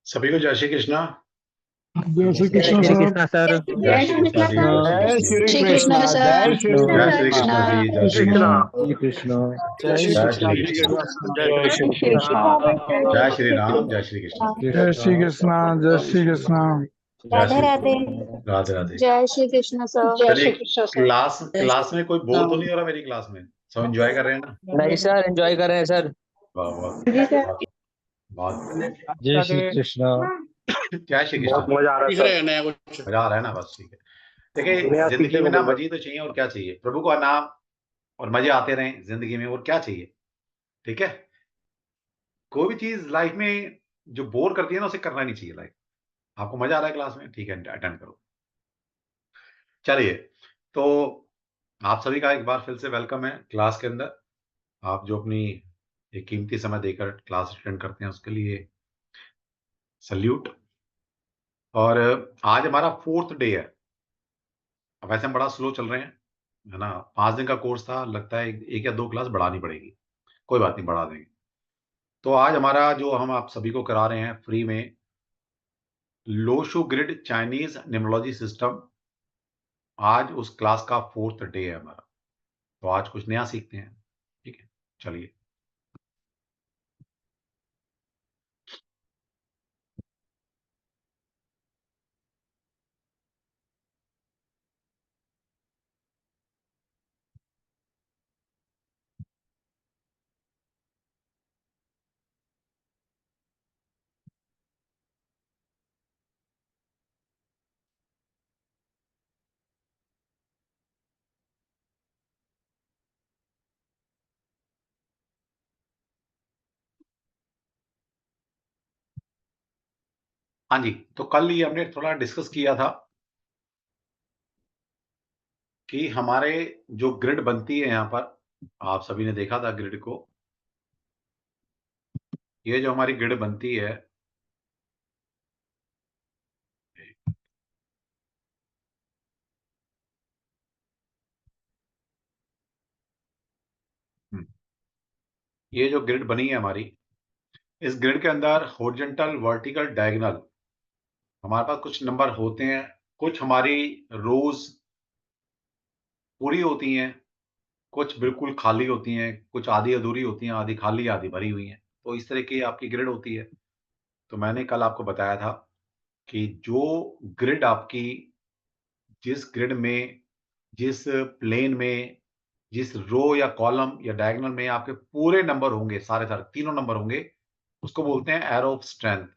सभी को जय श्री कृष्णा। जय श्री जय कृष्ण श्री साहब। कृष्णा सर। जय श्री कृष्णा जी, जय श्री जय कृष्णा। श्री श्री कृष्णा, कृष्ण सर। जय श्री जय श्री कृष्णा। कृष्णा जी, जय श्री कृष्ण। कृष्णा। श्री कृष्ण। जय श्री जय कृष्णा, श्री जय कृष्णा। जय श्री कृष्णा। जय श्री राम, जय श्री कृष्ण। जय श्री कृष्ण। जय श्री कृष्ण। जय राधे श्री राधे। कृष्ण। राधे राधे। जय श्री कृष्ण सर। चलिए, क्लास क्लास में कोई बोर तो नहीं हो रहा मेरी क्लास में? सब एंजॉय कर रहे हैं ना? नहीं सर, एंजॉय कर रहे हैं सर। वाह वाह, जी सर। बहुत बहुत। जय श्री कृष्ण। जय श्री कृष्णा। बहुत मजा आ रहा है सर। नया कुछ मजा आ रहा है ना? बस ठीक है। देखिए, नया जिंदगी सीखने में को ना मिल रहा मजे तो चाहिए, और क्या चाहिए? प्रभु का नाम और मजे आते रहें जिंदगी में, और क्या चाहिए? ठीक है। कोई भी चीज लाइफ में जो बोर करती है ना, उसे करना नहीं चाहिए। लाइफ, आपको मजा आ रहा है क्लास में, ठीक है, अटेंड करो। चलिए, तो आप सभी का एक बार फिर से वेलकम है क्लास के अंदर। आप जो अपनी एक कीमती समय देकर क्लास अटेंड करते हैं, उसके लिए सल्यूट। और आज हमारा 4th डे है। अब वैसे हम बड़ा स्लो चल रहे हैं, है ना? 5 दिन का कोर्स था, लगता है एक या दो क्लास बढ़ानी पड़ेगी। कोई बात नहीं, बढ़ा देंगे। तो आज हमारा जो हम आप सभी को करा रहे हैं फ्री में, Lo Shu grid Chinese numerology system, आज उस क्लास का 4th डे है हमारा। तो आज कुछ नया सीखते हैं, ठीक है? चलिए। हाँ जी, तो कल ही हमने थोड़ा डिस्कस किया था कि हमारे जो ग्रिड बनती है यहाँ पर, आप सभी ने देखा था ग्रिड को। ये जो हमारी ग्रिड बनती है, हम्म, ये जो ग्रिड बनी है हमारी, इस ग्रिड के अंदर हॉरिजॉन्टल, वर्टिकल, डायगोनल हमारे पास कुछ नंबर होते हैं। कुछ हमारी रोज पूरी होती हैं, कुछ बिल्कुल खाली होती हैं, कुछ आधी अधूरी होती हैं, आधी खाली आधी भरी हुई हैं। तो इस तरह की आपकी ग्रिड होती है। तो मैंने कल आपको बताया था कि जो ग्रिड आपकी, जिस ग्रिड में, जिस प्लेन में, जिस रो या कॉलम या डायगोनल में आपके पूरे नंबर होंगे, सारे सारे तीनों नंबर होंगे, उसको बोलते हैं एरो ऑफ स्ट्रेंथ।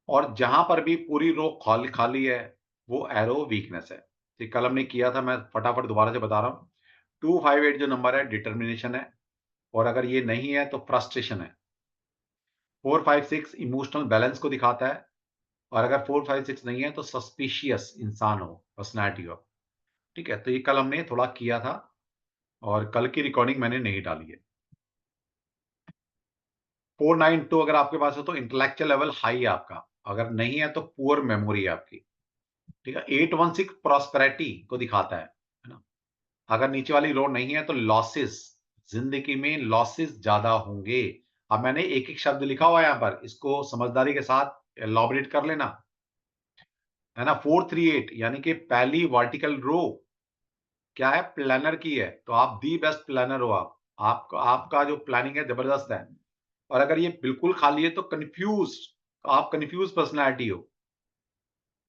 और जहां पर भी पूरी रो खाली खाली है, वो एरो वीकनेस है। तो कल हमने किया था, मैं फटाफट दोबारा से बता रहा हूँ। 258 जो नंबर है, डिटर्मिनेशन है, और अगर ये नहीं है तो फ्रस्ट्रेशन है। 456 इमोशनल बैलेंस को दिखाता है, और अगर 456 नहीं है तो सस्पिशियस इंसान हो, पर्सनैलिटी हो। ठीक है, तो ये कल हमने थोड़ा किया था, और कल की रिकॉर्डिंग मैंने नहीं डाली है। 492 अगर आपके पास है तो इंटेलेक्चुअल लेवल हाई है आपका, अगर नहीं है तो पुअर मेमोरी है आपकी। ठीक है। 816 प्रॉस्पेरिटी को दिखाता है ना? अगर नीचे वाली रो नहीं है तो लॉसेस, जिंदगी में लॉसेस ज्यादा होंगे। अब मैंने एक एक शब्द लिखा हुआ है यहाँ पर, इसको समझदारी के साथ एलॉबरेट कर लेना, है ना? 438 यानी कि पहली वर्टिकल रो क्या है? प्लानर की है। तो आप दी बेस्ट प्लानर हो। आपका जो प्लानिंग है जबरदस्त है। और अगर ये बिल्कुल खाली है तो कंफ्यूज, आप कंफ्यूज पर्सनैलिटी हो।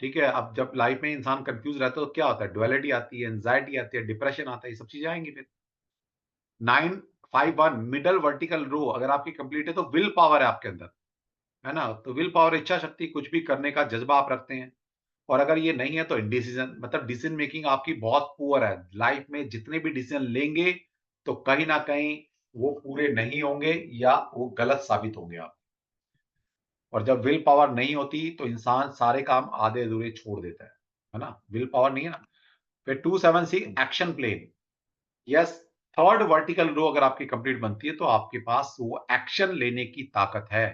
ठीक है। अब जब लाइफ में इंसान कंफ्यूज रहता है तो क्या होता है? डुअलिटी आती है, एंजाइटी आती है, डिप्रेशन आता है, ये सब चीजें आएंगी फिर। 951 मिडल वर्टिकल रो अगर आपकी कंप्लीट है तो विल पावर है आपके अंदर, है ना? तो विल पावर, इच्छा शक्ति, कुछ भी करने का जज्बा आप रखते हैं। और अगर ये नहीं है तो इंडिसीजन, मतलब डिसीजन मेकिंग आपकी बहुत पुअर है। लाइफ में जितने भी डिसीजन लेंगे तो कहीं ना कहीं वो पूरे नहीं होंगे, या वो गलत साबित होंगे आप। और जब विल पावर नहीं होती तो इंसान सारे काम आधे अधूरे छोड़ देता है ना? विल पावर नहीं है ना। फिर 276 action plane, yes. Third vertical row अगर आपकी कंप्लीट बनती है तो आपके पास वो एक्शन लेने की ताकत है।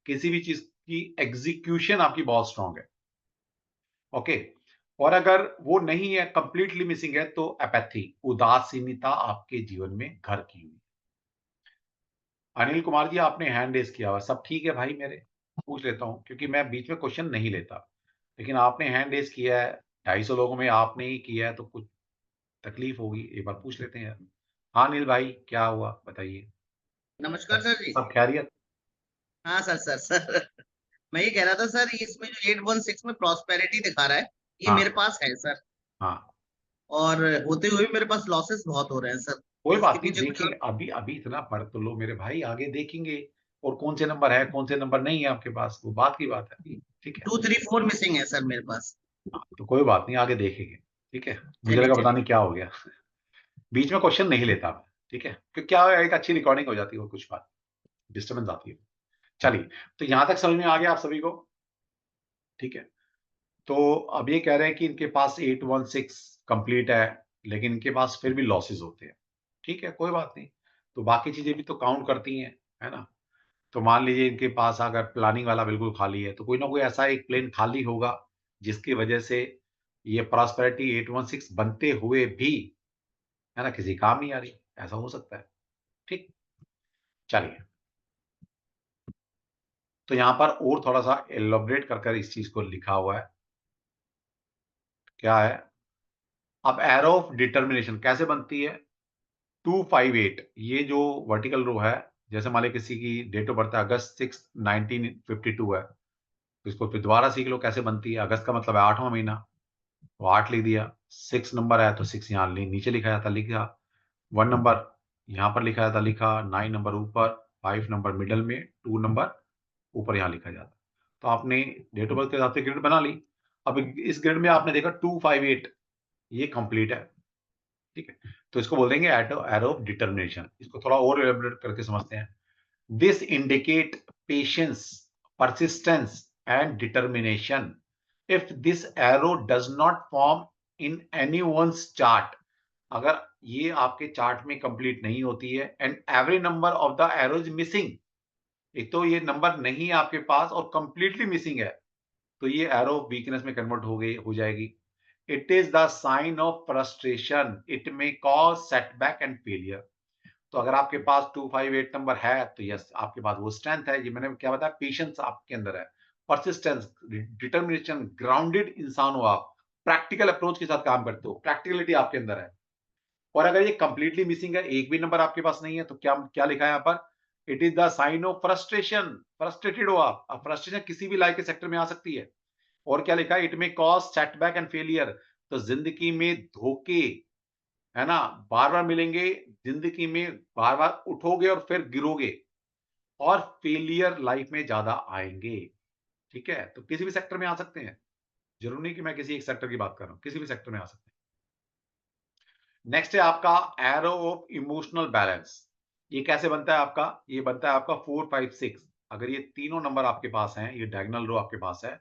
किसी भी चीज की एग्जीक्यूशन आपकी बहुत स्ट्रांग है। ओके। और अगर वो नहीं है, कंप्लीटली मिसिंग है, तो एपैथी, उदासीनता आपके जीवन में घर की हुई। अनिल कुमार जी, आपने हैंड रेस किया हुआ, सब ठीक है भाई मेरे? पूछ लेता हूँ, क्योंकि मैं बीच में क्वेश्चन नहीं लेता। लेकिन आपने हैंड रेज़ किया है, 250 लोगों में आपने ही किया है, तो कुछ तकलीफ होगी, एक बार पूछ लेते हैं। हाँ, अनिल भाई, क्या हुआ बताइए? नमस्कार सर जी। सब खैरियत? हाँ सर मैं ये कह रहा था सर, इसमें जो 816 में प्रॉस्पेरिटी दिखा रहा है, ये हाँ। मेरे पास है सर, हाँ, और होते हुए मेरे पास लॉसेस बहुत हो रहे हैं सर। कोई इसके बात नहीं, पीछे कुछ देखेंगे। अभी अभी इतना पढ़ तो लो मेरे भाई, आगे देखेंगे। और कौन से नंबर है, कौन से नंबर नहीं है आपके पास, वो बात की बात है। ठीक है? 2 3 4 मिसिंग है सर मेरे पास। हाँ, तो कोई बात नहीं, आगे देखेंगे। ठीक है? मुझे चलिए लगा पता चलिए। नहीं क्या हो गया। बीच में क्वेश्चन नहीं लेता मैं, ठीक है? क्योंकि क्या है, एक अच्छी रिकॉर्डिंग हो जाती है और कुछ बात डिस्टर्बेंस आती है। चलिए, तो यहाँ तक समझ में आ गया आप सभी को? ठीक है? तो अब ये कह रहे हैं कि इनके पास 816 कंप्लीट है, लेकिन इनके पास फिर भी लॉसेस होते हैं। ठीक है, कोई बात नहीं। तो बाकी चीज़ें भी तो काउंट करती हैं, है ना? तो मान लीजिए इनके पास अगर प्लानिंग वाला बिल्कुल खाली है, तो कोई ना कोई ऐसा एक प्लेन खाली होगा, जिसकी वजह से ये प्रॉस्पेरिटी 816 बनते हुए भी, है ना, किसी काम नहीं आ रही। ऐसा हो सकता है। ठीक? चलिए, तो यहाँ पर और थोड़ा-सा एलॉबरेट कर कर इस चीज़ को लिखा हुआ है। क्या है? अब एरो ऑफ डिटर्मिनेशन कैसे बनती है? 258 ये जो वर्टिकल रो है, जैसे मान लीजिए किसी की डेट ऑफ बर्थ है अगस्त 6 1952 है, तो इसको फिर दोबारा सीख लो कैसे बनती है। अगस्त का मतलब है 8वां महीना, तो 8 लिख दिया। 6 नंबर है तो 6 यहाँ नीचे लिखा जाता, लिखा। 1 नंबर यहाँ पर लिखा जाता, लिखा। 9 नंबर ऊपर, 5 नंबर मिडल में, 2 नंबर ऊपर यहाँ लिखा जाता। तो आपने डेट ऑफ बर्थ के हिसाब से ग्रिड बना ली। अब इस ग्रिड में आपने देखा 258 ये कंप्लीट है। ठीक है? तो इसको बोल देंगे एरो ऑफ डिटर्मिनेशन। इसको थोड़ा और एलैबोरेट करके समझते हैं। This indicate patience, persistence and determination. If this arrow does not form in anyone's chart, अगर ये आपके चार्ट में कंप्लीट नहीं होती है, and every number of the arrow is missing, एक तो ये नंबर नहीं है आपके पास और कंप्लीटली मिसिंग है, तो ये एरो वीकनेस में कन्वर्ट हो जाएगी। It is the sign of frustration, it may cause setback and failure. तो अगर आपके पास 258 नंबर है, तो यस, आपके पास वो स्ट्रेंथ है। ये मैंने क्या बताया, पेशेंस आपके अंदर है, परसिस्टेंस, डिटर्मिनेशन, ग्राउंडेड इंसान हो आप, प्रैक्टिकल अप्रोच के साथ काम करते हो, प्रैक्टिकलिटी आपके अंदर है। और अगर ये कंप्लीटली मिसिंग है, एक भी नंबर आपके पास नहीं है, तो क्या क्या लिखा है यहाँ पर? It is the sign of frustration, frustrated हो आप। अब फ्रस्ट्रेशन किसी भी लाइफ के सेक्टर में आ सकती है। और क्या लिखा है? इट में कॉज सेटबैक एंड फेलियर। तो जिंदगी में धोखे, है ना, बार-बार मिलेंगे, ज़िंदगी में बार-बार उठोगे और फिर गिरोगे, और फेलियर लाइफ में ज़्यादा आएँगे। ठीक है? तो किसी भी सेक्टर में आ सकते हैं। ज़रूरी नहीं कि मैं किसी एक सेक्टर की बात कर रहा हूँ, किसी भी सेक्टर में आ सकते हैं। नेक्स्ट है आपका एरो ऑफ इमोशनल बैलेंस। ये कैसे बनता है आपका? ये बनता है आपका 4 5 6। अगर ये तीनों नंबर आपके पास हैं, ये डायगोनल रो आपके पास है,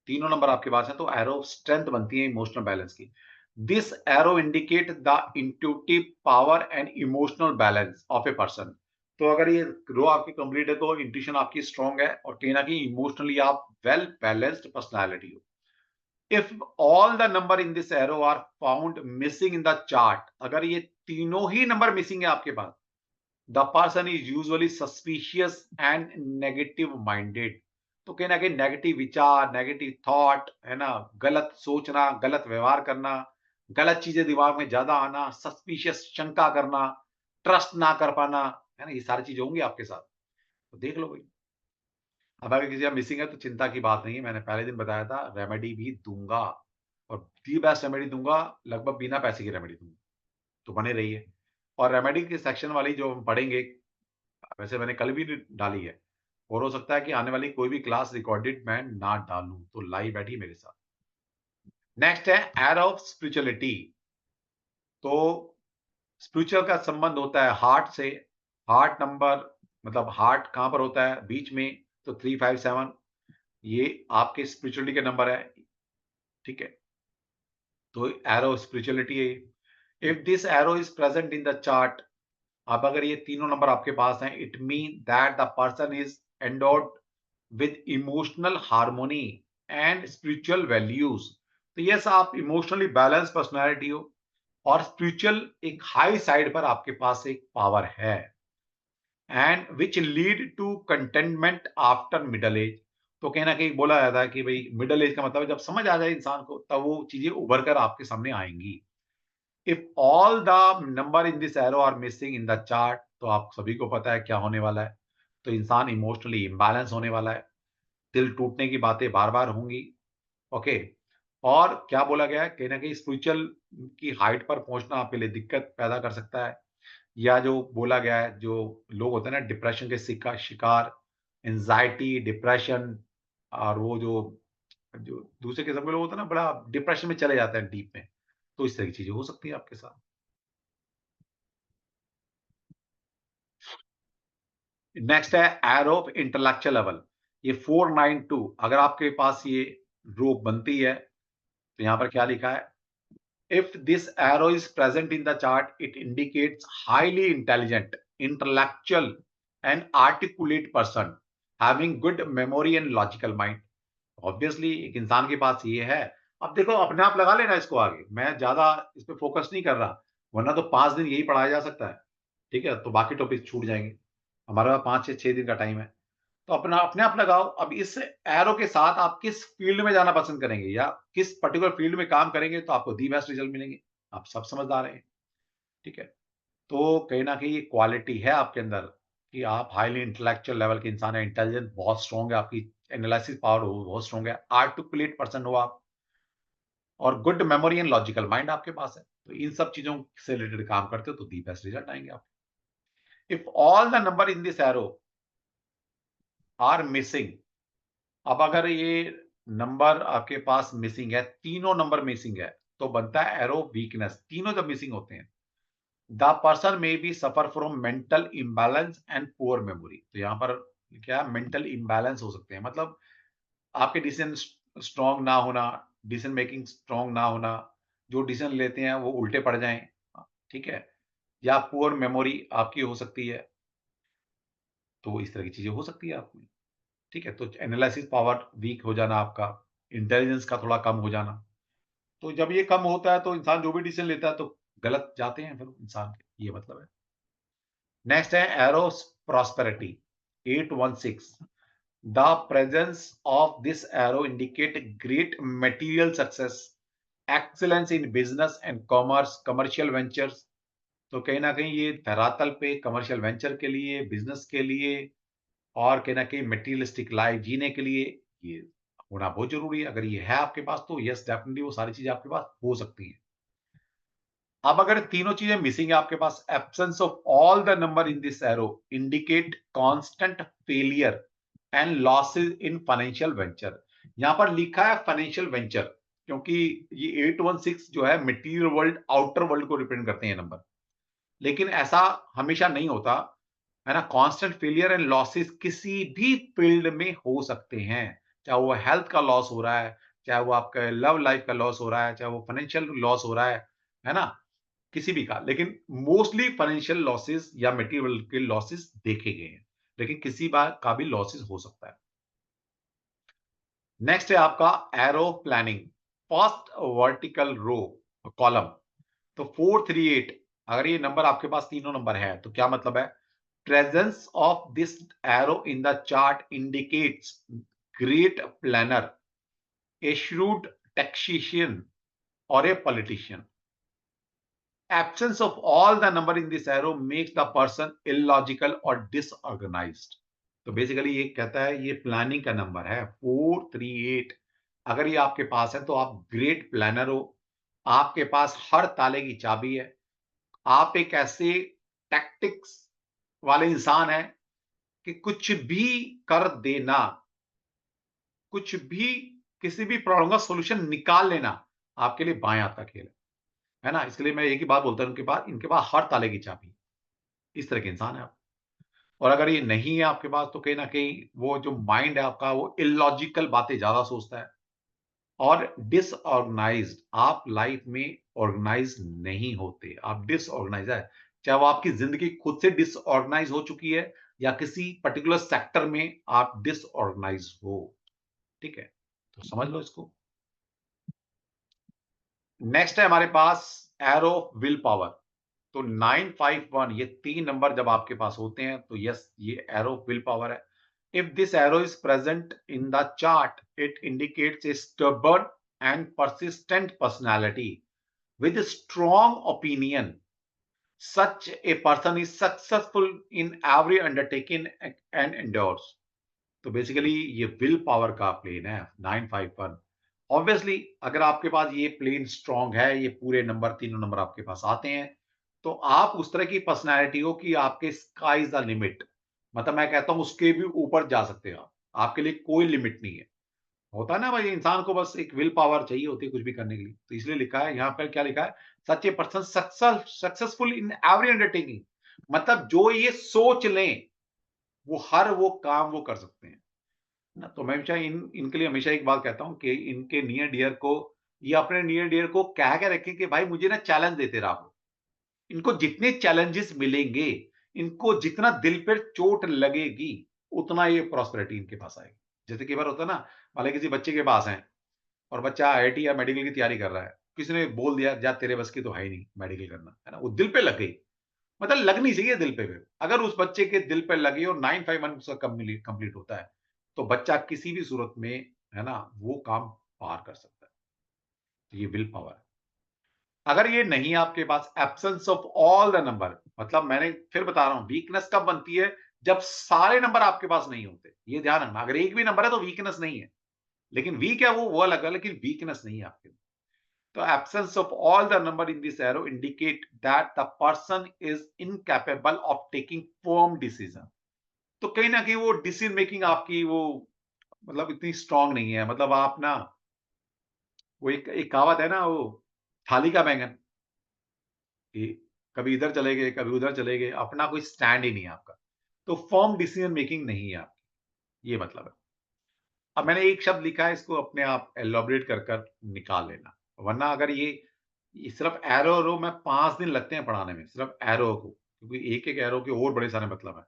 तीनों नंबर आपके पास हैं, तो एरो ऑफ स्ट्रेंथ बनती है इमोशनल बैलेंस की। This arrow indicate the intuitive power and emotional balance of a person. तो अगर ये रो आपकी कंप्लीट है, तो इंट्यूशन आपकी स्ट्रांग है, और कहीं ना कहीं इमोशनली आप वेल बैलेंस्ड पर्सनालिटी हो। If all the number in this arrow are found missing in the chart, अगर ये तीनों ही नंबर मिसिंग है आपके पास, the person is usually suspicious and negative minded. तो कहीं ना कहीं नेगेटिव विचार, नेगेटिव थॉट, है ना, गलत सोचना, गलत व्यवहार करना, गलत चीजें दिमाग में ज्यादा आना, सस्पिशियस, शंका करना, ट्रस्ट ना कर पाना, है ना, ये सारी चीजें होंगी आपके साथ। तो देख लो भाई। अब अगर किसी का मिसिंग है, तो चिंता की बात नहीं है। मैंने पहले दिन बताया था, रेमेडी भी दूंगा, और दी बेस्ट रेमेडी दूंगा, लगभग बिना पैसे की रेमेडी दूंगा। तो बने रहिए। और रेमेडी के सेक्शन वाली जो हम पढ़ेंगे, वैसे मैंने कल भी डाली है, और हो सकता है कि आने वाली कोई भी क्लास रिकॉर्डेड मैं ना डालूं, तो लाइव बैठिए मेरे साथ। नेक्स्ट है एयर ऑफ स्पिरिचुअलिटी। तो स्पिरिचुअल का संबंध होता है हार्ट से। हार्ट नंबर, मतलब हार्ट कहां पर होता है? बीच में। तो 357 ये आपके स्पिरिचुअलिटी के नंबर है। ठीक है? तो एरो स्पिरिचुअलिटी है। If this arrow is present in the chart, अब अगर ये तीनों नंबर आपके पास हैं, it mean that the person is endowed with emotional harmony and spiritual values. तो यस, आप इमोशनली बैलेंस पर्सनालिटी हो, और स्पिरिचुअल एक हाई साइड पर आपके पास एक पावर है, and which lead to containment after middle age. तो कहीं ना कहीं बोला जाता है कि भाई मिडिल एज का मतलब है जब समझ आ जाए इंसान को तब वो चीजें उभर कर आपके सामने आएंगी। If all the number in this arrow are missing in the chart, तो आप सभी को पता है क्या होने वाला है। तो इंसान इमोशनली इम्बैलेंस होने वाला है, दिल टूटने की बातें बार बार होंगी। ओके। और क्या बोला गया है, कहीं ना कहीं स्पिरिचुअल की हाइट पर पहुंचना आपके लिए दिक्कत पैदा कर सकता है। या जो बोला गया है, जो लोग होते हैं ना डिप्रेशन के शिकार, एंजाइटी, डिप्रेशन, और वो जो जो दूसरे किस्म के लोग होते हैं ना, बड़ा डिप्रेशन में चले जाते हैं डीप में। तो इस तरह की चीजें हो सकती है आपके साथ। नेक्स्ट है एरो ऑफ इंटेलेक्चुअल लेवल। ये 492, अगर आपके पास ये रो बनती है तो यहां पर क्या लिखा है, if this arrow is present in the chart, it indicates highly intelligent, intellectual and articulate person having good memory and logical mind। Obviously एक इंसान के पास ये है। अब देखो अपने आप लगा लेना इसको आगे, मैं ज्यादा इस पे फोकस नहीं कर रहा, वरना तो 5 दिन यही पढ़ाया जा सकता है। ठीक है, तो बाकी टॉपिक छूट जाएंगे। हमारे पास 5 से 6 दिन का टाइम है। तो अपना अपने आप लगाओ। अब इस एरो के साथ आप किस फील्ड में जाना पसंद करेंगे या किस पर्टिकुलर फील्ड में काम करेंगे तो आपको दी बेस्ट रिजल्ट मिलेंगे। आप सब समझदार हैं। ठीक है। तो कहीं ना कहीं ये क्वालिटी है आपके अंदर कि आप हाईली इंटेलेक्चुअल लेवल के इंसान है, इंटेलिजेंस बहुत स्ट्रॉन्ग है, आपकी एनालिसिस पावर हो बहुत स्ट्रॉन्ग है, आर्टिकुलेट पर्सन हो आप, और good memory and logical mind आपके पास है। तो इन सब चीजों से रिलेटेड काम करते हो तो दी बेस्ट रिजल्ट आएंगे आप। If all the number in this arrow are missing, अब अगर ये नंबर आपके पास मिसिंग है, तीनों नंबर मिसिंग है, तो बनता है एरो वीकनेस। तीनों जब मिसिंग होते हैं, the person may be suffer from mental imbalance and poor memory. तो यहां पर क्या मेंटल इम्बैलेंस हो सकते हैं, मतलब आपके डिसीजन स्ट्रांग ना होना, डिसीजन मेकिंग स्ट्रांग ना होना, जो डिसीजन लेते हैं वो उल्टे पड़ जाएं। ठीक है। या पुअर मेमोरी आपकी हो सकती है। तो इस तरह की चीजें हो सकती है आपकी। ठीक है। तो एनालिसिस पावर वीक हो जाना आपका, इंटेलिजेंस का थोड़ा कम हो जाना। तो जब ये कम होता है तो इंसान जो भी डिसीजन लेता है तो गलत जाते हैं फिर इंसान के, ये मतलब है। नेक्स्ट है arrows prosperity 816। The presence of this arrow indicate great material success, excellence in business and commerce, commercial ventures. तो कहीं ना कहीं ये धरातल पे कमर्शियल वेंचर के लिए, बिजनेस के लिए, और कहीं ना कहीं मटेरियलिस्टिक लाइफ जीने के लिए ये होना बहुत जरूरी है। अगर ये है आपके पास तो यस डेफिनेटली वो सारी चीजें आपके पास हो सकती हैं। अब अगर तीनों चीजें मिसिंग है आपके पास, absence of all the number in this arrow indicate constant failure and losses in financial venture. यहां पर लिखा है फाइनेंशियल वेंचर क्योंकि ये 816 जो है मटेरियल वर्ल्ड, आउटर वर्ल्ड को रिप्रेजेंट करते हैं नंबर, लेकिन ऐसा हमेशा नहीं होता है ना। कांस्टेंट फेलियर एंड लॉसेस किसी भी फील्ड में हो सकते हैं, चाहे वो हेल्थ का लॉस हो रहा है, चाहे वो आपका लव लाइफ का लॉस हो रहा है, चाहे वो फाइनेंशियल लॉस हो रहा है ना, किसी भी का। लेकिन मोस्टली फाइनेंशियल लॉसेस या मटेरियल के लॉसेस देखे गए हैं, लेकिन किसी बार का भी लॉसेस हो सकता है। नेक्स्ट है आपका arrow planning, first vertical row column. तो 438, अगर ये नंबर आपके पास तीनों नंबर है तो क्या मतलब है, presence of this arrow in the chart indicates great planner, a shrewd tactician or a politician. Absence of all the number in this arrow makes the person illogical or disorganized. तो basically ये कहता है ये planning का number है 438। अगर ये आपके पास है तो आप ग्रेट प्लानर हो, आपके पास हर ताले की चाबी है, आप एक ऐसे टैक्टिक्स वाले इंसान हैं कि कुछ भी कर देना, कुछ भी, किसी भी प्रॉब्लम का सॉल्यूशन निकाल लेना आपके लिए बाएं हाथ का खेल है ना। इसके लिए मैं एक ही बात बोलता हूं, इनके पास हर ताले की चाबी। इस तरह के इंसान है आप। और अगर ये नहीं है आपके पास तो कहीं ना कहीं वो जो माइंड है आपका वो इलॉजिकल बातें ज्यादा सोचता है और डिसऑर्गेनाइज्ड। आप लाइफ में ऑर्गेनाइज नहीं होते, आप डिसऑर्गेनाइज है। चाहे वो आपकी जिंदगी खुद से डिसऑर्गेनाइज हो चुकी है या किसी पर्टिकुलर सेक्टर में आप डिसऑर्गेनाइज हो। ठीक है, तो समझ लो इसको। नेक्स्ट है हमारे पास एरो विल पावर। तो 951, ये 3 नंबर जब आपके पास होते हैं तो यस ये एरो विल पावर है। If this arrow is present in the chart, it indicates a stubborn and persistent personality with a strong opinion. Such a person is successful in every undertaking and endures. तो basically ये will power का plane है 951। Obviously अगर आपके पास ये plane strong है, ये पूरे नंबर तीनों नंबर आपके पास आते हैं, तो आप उस तरह की पर्सनैलिटी हो कि आपके स्काई इज द लिमिट। मतलब मैं कहता हूं उसके भी ऊपर जा सकते हो आप, आपके लिए कोई लिमिट नहीं है। होता है ना भाई, इंसान को बस एक विल पावर चाहिए होती है कुछ भी करने के लिए। तो इसलिए लिखा है यहाँ पर, क्या लिखा है, such a person successful in every undertaking. मतलब जो ये सोच लें वो हर वो काम वो कर सकते हैं ना। तो मैं हमेशा इनके लिए हमेशा एक बात कहता हूँ कि इनके नियर डियर को, ये अपने नियर डियर को कह के रखें कि भाई मुझे ना चैलेंज देते रहो। इनको जितने चैलेंजेस मिलेंगे, इनको जितना दिल पर चोट लगेगी, उतना ये प्रॉस्पेरिटी इनके पास आएगी। जैसे कई बार होता है ना, मान किसी बच्चे के पास है और बच्चा आईआईटी या मेडिकल की तैयारी कर रहा है, किसी ने बोल दिया जा तेरे बस की तो है ही नहीं मेडिकल करना, है ना, वो दिल पे लग गई। मतलब लगनी चाहिए दिल पे फिर। अगर उस बच्चे के दिल पे लगी और 951 उसका कंप्लीट होता है, तो बच्चा किसी भी सूरत में, है ना, वो काम पार कर सकता है। तो ये विल पावर है। अगर ये नहीं है आपके पास, absence of all the number, मतलब मैंने फिर बता रहा हूं, वीकनेस कब बनती है, जब सारे नंबर आपके पास नहीं होते। ये ध्यान रखना, अगर एक भी नंबर है तो वीकनेस नहीं है, लेकिन वीक है वो अलग है, लेकिन वीकनेस नहीं है आपके। तो absence of all the number in this arrow indicate that the person is incapable of taking firm decision। तो कहीं ना कहीं वो डिसीजन मेकिंग आपकी वो, मतलब इतनी स्ट्रांग नहीं है। मतलब आप ना, वो एक कहावत है ना, वो थाली का बैंगन, कि कभी इधर चले गए कभी उधर चले गए, अपना कोई स्टैंड ही नहीं है आपका। तो फर्म डिसीजन मेकिंग नहीं है आपकी, ये मतलब है। अब मैंने एक शब्द लिखा है, इसको अपने आप एलोबरेट कर कर निकाल लेना, वरना अगर ये सिर्फ एरो रो में 5 दिन लगते हैं पढ़ाने में, सिर्फ एरो को, क्योंकि एक-एक एरो के और बड़े सारे मतलब हैं।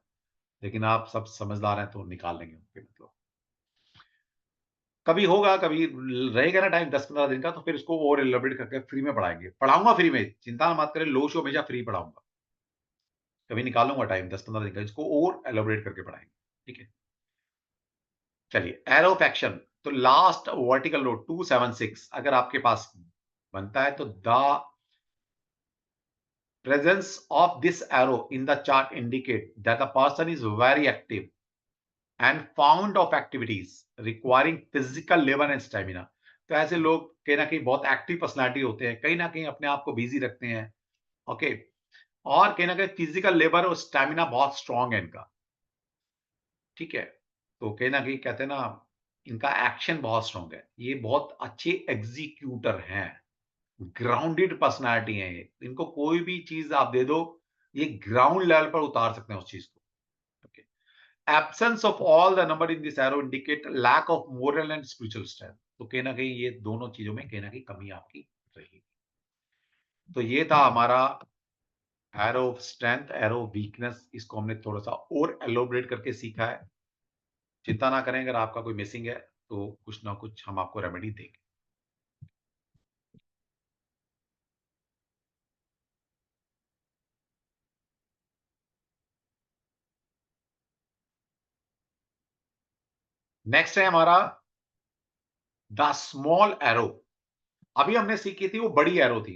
लेकिन आप सब समझदार हैं तो निकाल लेंगे उनके मतलब। कभी होगा, कभी रहेगा ना टाइम 10-15 दिन का, तो फिर इसको और एलोबरेट करके फ्री में पढ़ाएँगे। पढ़ाऊँगा फ्री में, चिंता मत करें, लो शो हमेशा फ्री पढ़ाऊँगा। कभी निकालूँगा टाइम 10-15 दिन का, इसको और एलोबरेट करके पढ़ाएँगे। ठीक है? चलिए, एरो ऑफ एक्शन, तो लास्ट वर्टिकल रो 276 अगर आपके पास बनता है, तो the presence of this arrow in the chart indicate that the person is very active and fond of activities requiring physical labor and stamina। तो ऐसे लोग कहीं ना कहीं बहुत एक्टिव पर्सनालिटी होते हैं, कहीं ना कहीं अपने आप को बिजी रखते हैं। ओके, और कहीं ना कहीं फिजिकल लेबर और स्टैमिना बहुत स्ट्रांग है इनका। ठीक है, तो कहीं ना कहीं कहते हैं ना, इनका एक्शन बहुत स्ट्रांग है, ये बहुत अच्छे एग्जीक्यूटर हैं, ग्राउंडेड पर्सनालिटी है ये। इनको कोई भी चीज आप दे दो, ये ग्राउंड लेवल पर उतार सकते हैं उस चीज को। Okay, absence of all the number in this arrow indicate lack of moral and spiritual strength. तो कहीं ना कहीं ये दोनों चीजों में कहीं ना कहीं कमी आपकी रहेगी। तो ये था हमारा arrow of strength, arrow weakness. इसको हमने थोड़ा सा और एलोबरेट करके सीखा है। चिंता ना करें, अगर आपका कोई मिसिंग है तो कुछ ना कुछ हम आपको रेमेडी देंगे। नेक्स्ट है हमारा द स्मॉल एरो। अभी हमने सीखी थी वो बड़ी एरो थी,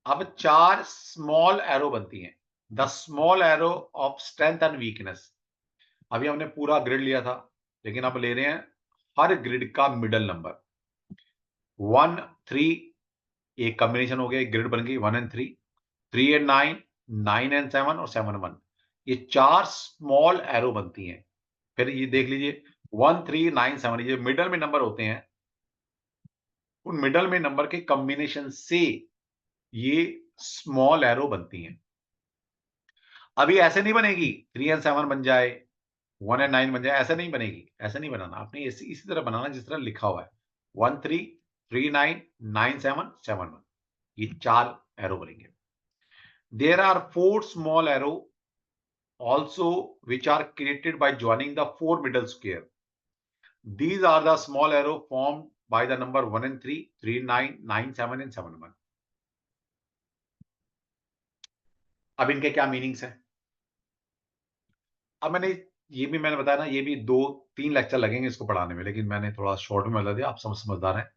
अब 4 स्मॉल एरो बनती हैं। The small arrow of strength and weakness. अभी हमने पूरा ग्रिड लिया था, लेकिन अब ले रहे हैं हर ग्रिड का मिडल नंबर। 1 3, एक कॉम्बिनेशन हो गया, एक ग्रिड बन गई 1 एंड 3, 3 एंड 9, 9 एंड 7 और 7 1। ये 4 स्मॉल एरो बनती हैं। फिर ये देख लीजिए 1 3 9 7, ये मिडल में नंबर होते हैं, उन मिडल में नंबर के कॉम्बिनेशन से ये स्मॉल एरो बनती हैं। अभी ऐसे नहीं बनेगी 3 एंड 7 बन जाए, 1 एंड 9 बन जाए, ऐसा नहीं बनेगी। ऐसा नहीं बनाना आपने, इसी तरह बनाना जिस तरह लिखा हुआ है, 1 3 3 9 9 7 7 1। ये 4 एरो बनेंगे। There are 4 small arrow also which are created by joining the 4 middle square। These are the small arrow formed by the number 1 and 3, 3 9 9 7 and 7 1। अब इनके क्या मीनिंग्स हैं? अब मैंने ये भी मैंने बताया ना, ये भी 2-3 लेक्चर लगेंगे इसको पढ़ाने में, लेकिन मैंने थोड़ा शॉर्ट में बता दिया। आप समझदार हैं,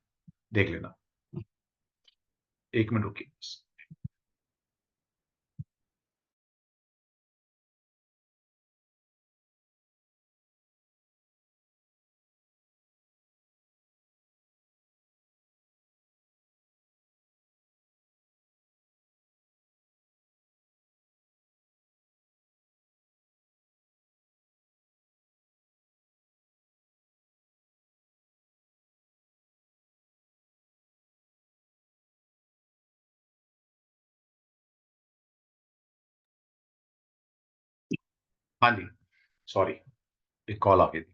देख लेना। 1 मिनट रुकिए। हाँ जी, सॉरी, एक कॉल आ गई थी।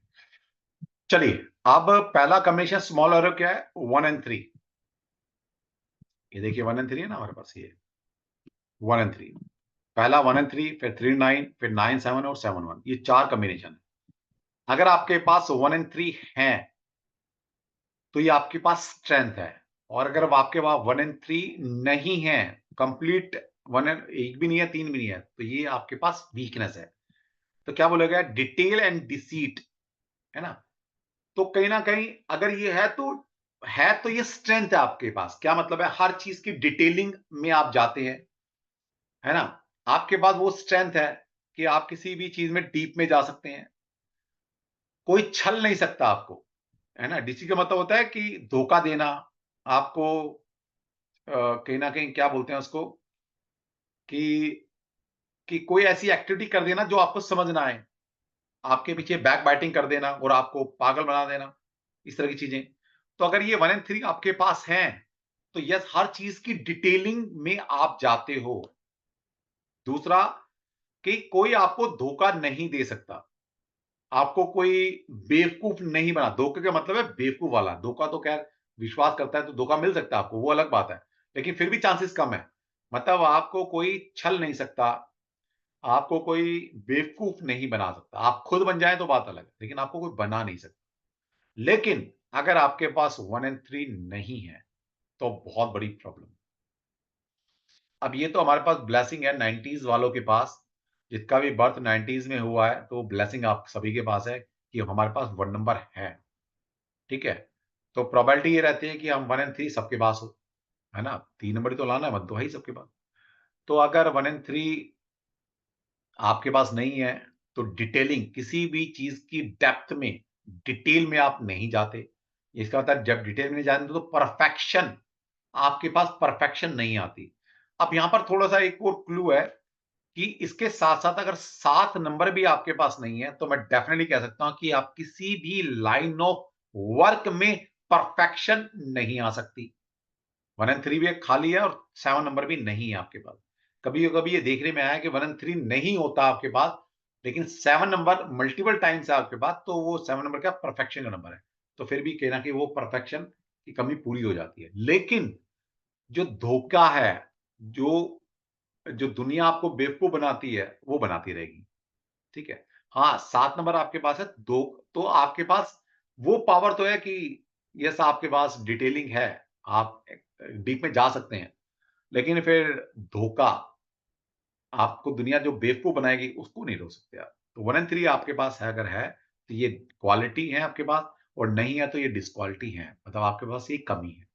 चलिए, अब पहला कॉम्बिनेशन स्मॉल एरो क्या है? 1 and 3। ये देखिए 1 and 3 है ना हमारे पास, ये 1 and 3। पहला 1 and 3, फिर 3 9, फिर 9 7 और 7 1। ये 4 कॉम्बिनेशन है। अगर आपके पास 1 and 3 हैं, तो ये आपके पास स्ट्रेंथ है। और अगर आपके पास 1 and 3 नहीं है, कंप्लीट 1 भी नहीं है, 3 भी नहीं है, तो ये आपके पास वीकनेस है। तो क्या बोला गया? डिटेल एंड डिसीट, है ना? तो कहीं ना कहीं अगर ये है तो ये स्ट्रेंथ है आपके पास। क्या मतलब है? हर चीज की डिटेलिंग में आप जाते हैं, है ना? आपके पास वो स्ट्रेंथ है कि आप किसी भी चीज में डीप में जा सकते हैं। कोई छल नहीं सकता आपको, है ना? डीसी का मतलब होता है कि धोखा देना आपको। कहीं ना कहीं क्या बोलते हैं उसको, कि कोई ऐसी एक्टिविटी कर देना जो आपको समझ ना आए, आपके पीछे बैक बाइटिंग कर देना और आपको पागल बना देना, इस तरह की चीजें। तो अगर ये 1 and 3 आपके पास हैं, तो यस, हर चीज की डिटेलिंग में आप जाते हो। दूसरा, कि कोई आपको धोखा नहीं दे सकता, आपको कोई बेवकूफ नहीं बना। धोखे का मतलब है बेवकूफ वाला धोखा। तो खैर, विश्वास करता है तो धोखा मिल सकता है आपको, वो अलग बात है, लेकिन फिर भी चांसेस कम है। मतलब आपको कोई छल नहीं सकता, आपको कोई बेवकूफ नहीं बना सकता। आप खुद बन जाए तो बात अलग है, लेकिन आपको कोई बना नहीं सकता। लेकिन अगर आपके पास 1 and 3 नहीं है, तो बहुत बड़ी प्रॉब्लम। अब ये तो हमारे पास ब्लेसिंग है 90s वालों के पास, जिसका भी बर्थ 90s में हुआ है, तो ब्लेसिंग आप सभी के पास है कि हमारे पास 1 नंबर है। ठीक है? तो प्रोबेबिलिटी ये रहती है कि हम 1 and 3 सबके पास हो, है ना? 3 नंबर ही तो लाना है, मत तो है ही सबके पास। तो अगर 1 and 3 आपके पास नहीं है, तो डिटेलिंग, किसी भी चीज की डेप्थ में, डिटेल में आप नहीं जाते। इसका मतलब जब डिटेल में नहीं जाते तो परफेक्शन, आपके पास परफेक्शन नहीं आती। अब यहां पर थोड़ा सा एक और क्लू है कि इसके साथ साथ अगर 7 नंबर भी आपके पास नहीं है, तो मैं डेफिनेटली कह सकता हूं कि आप किसी भी लाइन ऑफ वर्क में परफेक्शन नहीं आ सकती। 1 and 3 भी एक खाली है और 7 नंबर भी नहीं है आपके पास। कभी-कभी ये देखने में आया है कि 1 and 3 नहीं होता आपके पास, लेकिन 7 नंबर मल्टीपल टाइम्स है आपके पास, तो वो 7 नंबर क्या परफेक्शन का नंबर है। तो फिर भी कहीं न कहीं वो परफेक्शन की कमी पूरी हो जाती है। लेकिन जो धोखा है, जो जो दुनिया आपको बेवकूफ बनाती है, वो बनाती रहेगी। ठीक है? हाँ, 7 नंबर आपके पास है, 2 तो आपके पास वो पावर तो है कि यस, आपके पास डिटेलिंग है, आप डीप में जा सकते हैं। लेकिन फिर धोखा, आपको दुनिया जो बेवकूफ बनाएगी, उसको नहीं रोक सकते आप। तो 1 and 3 आपके पास है, अगर है, तो ये क्वालिटी है आपके पास, और नहीं है तो ये डिसक्वालिटी है। मतलब आपके पास ये कमी है।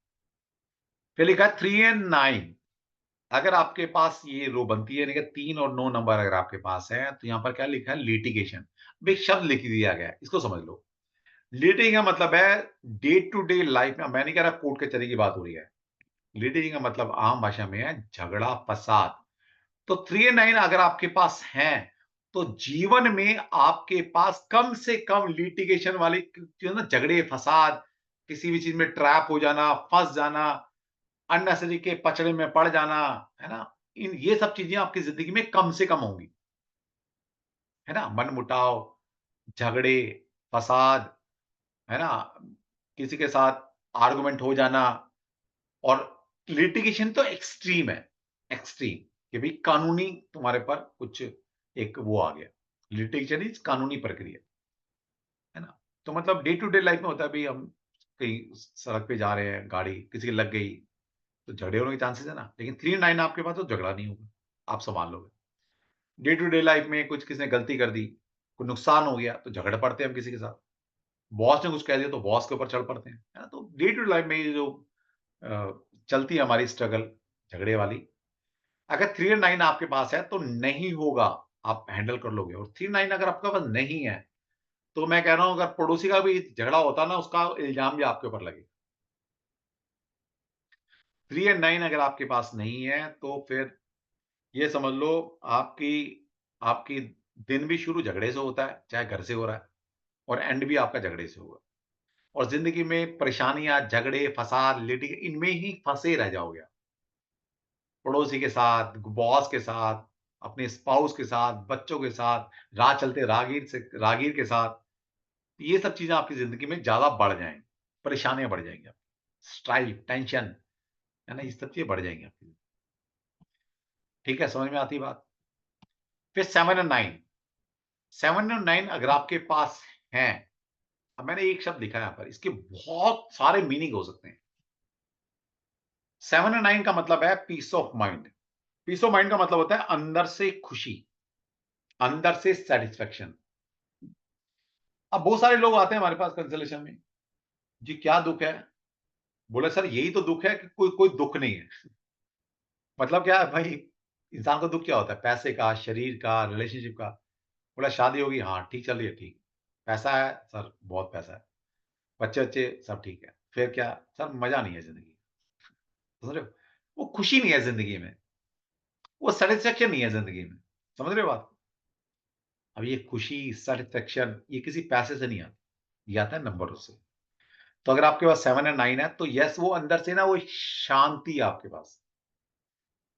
फिर लिखा है 3 and 9। अगर आपके पास ये रो बनती है, 3 और 9 नंबर अगर आपके पास है, तो यहाँ पर क्या लिखा है? लिटिगेशन। अब एक शब्द लिख दिया गया है, इसको समझ लो। लिटिगेशन का मतलब है डे टू डे लाइफ में, मैं नहीं कह रहा कोर्ट कचहरी की बात हो रही है। लिटिगेशन का मतलब आम भाषा में है झगड़ा, फसाद। तो 3 and 9 अगर आपके पास हैं, तो जीवन में आपके पास कम से कम लिटिगेशन वाली जो है ना, झगड़े, फसाद, किसी भी चीज में ट्रैप हो जाना, फंस जाना, अननेसेसरी के पचड़े में पड़ जाना, है ना? ये सब चीजें आपकी जिंदगी में कम से कम होंगी, है ना? मनमुटाव, झगड़े, फसाद, है ना? किसी के साथ आर्गुमेंट हो जाना, और लिटिगेशन तो एक्सट्रीम है, एक्सट्रीम, कि भाई कानूनी तुम्हारे पर कुछ एक वो आ गया। लिटिगेशन इज कानूनी प्रक्रिया, है ना? तो मतलब डे टू डे लाइफ में होता है, भाई हम कहीं सड़क पे जा रहे हैं, गाड़ी किसी की लग गई, तो झगड़े होने के चांसेस है ना। लेकिन 3 9 आपके पास तो झगड़ा नहीं होगा, आप संभाल लोगे। डे टू डे लाइफ में कुछ किसी ने गलती कर दी, कोई नुकसान हो गया तो झगड़ पड़ते हैं हम किसी के साथ, बॉस ने कुछ कह दिया तो बॉस के ऊपर चढ़ पड़ते हैं, है ना? तो डे टू लाइफ में ये जो चलती है हमारी स्ट्रगल झगड़े वाली, अगर 3 और 9 आपके पास है तो नहीं होगा, आप हैंडल कर लोगे। और 3 9 अगर आपके पास नहीं है, तो मैं कह रहा हूँ अगर पड़ोसी का भी झगड़ा होता ना, उसका इल्ज़ाम भी आपके ऊपर लगेगा। 3 एंड 9 अगर आपके पास नहीं है, तो फिर ये समझ लो आपकी आपकी दिन भी शुरू झगड़े से होता है, चाहे घर से हो रहा है, और एंड भी आपका झगड़े से होगा। और ज़िंदगी में परेशानियाँ, झगड़े, फसाद, इनमें ही फँसे रह जाओगे आप। पड़ोसी के साथ, बॉस के साथ, अपने स्पाउस के साथ, बच्चों के साथ, राह चलते राहगीर के साथ, ये सब चीज़ें आपकी ज़िंदगी में ज़्यादा बढ़ जाएँगी, परेशानियाँ बढ़ जाएँगी आपकी। स्ट्राइस, टेंशन, है ना? ये सब चीज़ें बढ़ जाएँगी आपकी। ठीक है, समझ में आती है बात? फिर 7 और 9, 7 और 9 अगर आपके पास हैं, अब मैंने एक शब्द लिखा है यहाँ पर, इसके बहुत सारे मीनिंग हो सकते हैं। 7 और 9 का मतलब है peace of mind. Peace of mind का मतलब होता है अंदर से खुशी, अंदर से सैटिस्फैक्शन। अब बहुत सारे लोग आते हैं हमारे पास कंसल्टेशन में, जी क्या दुःख है? बोले सर यही तो दुःख है कि कोई कोई दुःख नहीं है। मतलब क्या है भाई, इंसान को दुःख क्या होता है? पैसे का, शरीर का, रिलेशनशिप का। बोला शादी होगी, हाँ, ठीक चल रही है, ठीक। पैसा है, सर बहुत पैसा है। बच्चे-वच्चे सब ठीक है। फिर क्या? सर मज़ा नहीं है ज़िंदगी में। समझ रहे हो? वो खुशी नहीं है ज़िंदगी में, वो सैटिस्फैक्शन नहीं है ज़िंदगी में। समझ रहे हो बात? अब ये खुशी, सैटिस्फैक्शन ये किसी पैसे से नहीं आता, ये आता है नंबरों से। तो अगर आपके पास 7 और 9 है तो येस वो अंदर से ना वो शांति है आपके पास।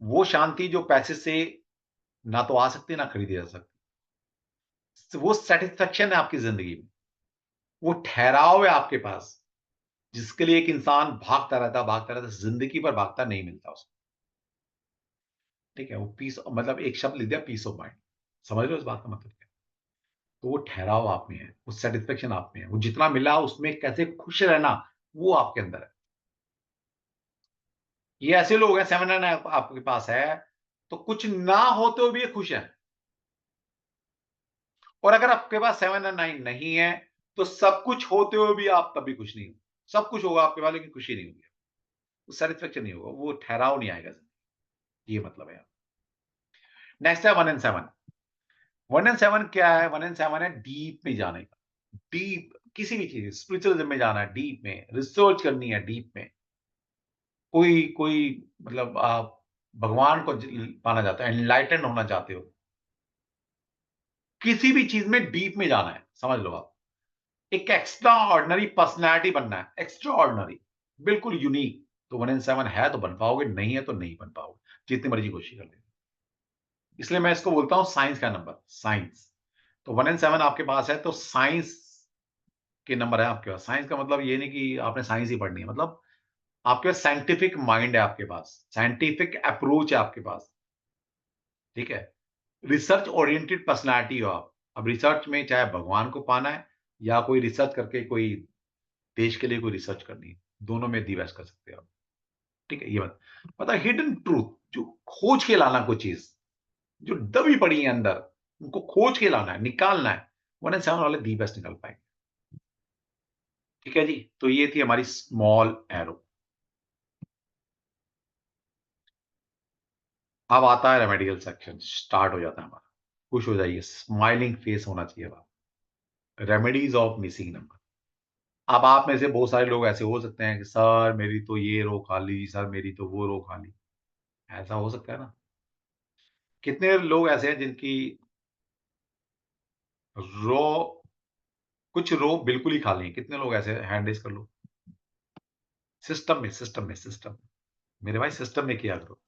वो शांति जो पैसे से ना तो आ सकती है, ना खरीदी जा सकती। वो सैटिस्फैक्शन है आपकी ज़िंदगी में। वो ठहराव है आपके पास, जिसके लिए एक इंसान भागता रहता, ज़िंदगी भर भागता नहीं मिलता उसको। ठीक है? वो पीस मतलब एक शब्द लिख दिया पीस ऑफ माइंड। समझ रहे हो इस बात का मतलब क्या है? तो वो ठहराव आप में है, वो सैटिस्फैक्शन आप में है, वो जितना मिला उसमें कैसे खुश रहना, वो आपके अंदर है। ये ऐसे लोग हैं 7 और 9 आपके पास है, तो कुछ ना होते हुए भी ये खुश हैं। और अगर आपके पास 7 और 9 नहीं है, तो सब कुछ होते हुए भी आप तब भी खुश नहीं हो। सब कुछ होगा आपके पास लेकिन खुशी नहीं होगी। वो सैटिस्फैक्शन नहीं होगा, वो ठहराव नहीं आएगा, ये मतलब है। नेक्स्ट है 1 एंड 7। 1 एंड 7 क्या है? 1 एंड 7 है डीप में जाने का। डीप किसी भी चीज़ स्पिरिचुअलिज़्म में जाना है, डीप में, रिसर्च करनी है डीप में। कोई कोई मतलब आप भगवान को ज पाना चाहते हो, एनलाइटेंड होना चाहते हो। किसी भी चीज़ में डीप में जाना है, समझ लो आप। एक एक्स्ट्रा ऑर्डिनरी पर्सनैलिटी बनना है, एक्स्ट्रा ऑर्डिनरी, बिल्कुल यूनिक। तो 1 एंड 7 है तो बन पाओगे, नहीं है तो नहीं बन पाओगे, जितनी मर्ज़ी कोशिश कर लें। इसलिए मैं इसको बोलता हूँ साइंस का नंबर, साइंस। तो 1 एंड 7 आपके पास है तो साइंस के नंबर है आपके पास। साइंस का मतलब ये नहीं कि आपने साइंस ही पढ़नी है, मतलब आपके पास साइंटिफिक माइंड है आपके पास, साइंटिफिक अप्रोच है आपके पास, ठीक है? रिसर्च ओरिएंटेड पर्सनैलिटी हो आप। अब रिसर्च में चाहे भगवान को पाना है या कोई रिसर्च करके कोई देश के लिए कोई रिसर्च करनी है, दोनों में दी बेस्ट कर सकते हो आप, ठीक है? ये बात मतलब हिडन ट्रूथ जो खोज के लाना कोई चीज़, जो दबी पड़ी है अंदर, उनको खोज के लाना है, निकालना है, 1 एंड 7 वाले दी बेस्ट निकाल पाएँगे, ठीक है जी? तो ये थी हमारी स्मॉल एरो। अब आता है रेमेडियल सेक्शन, स्टार्ट हो जाता है हमारा। खुश हो जाइए, स्माइलिंग फेस होना चाहिए अब। Remedies of missing number. अब आप में से बहुत सारे लोग ऐसे हो सकते हैं कि सर मेरी तो ये रो खा ली, सर मेरी तो वो रो खा ली। ऐसा हो सकता है ना? कितने लोग ऐसे हैं जिनकी रो कुछ रो बिल्कुल ही खाली हैं? कितने लोग ऐसे हैं? हैंड रेज़ कर लो। सिस्टम। मेरे भाई सिस्टम में किया करो।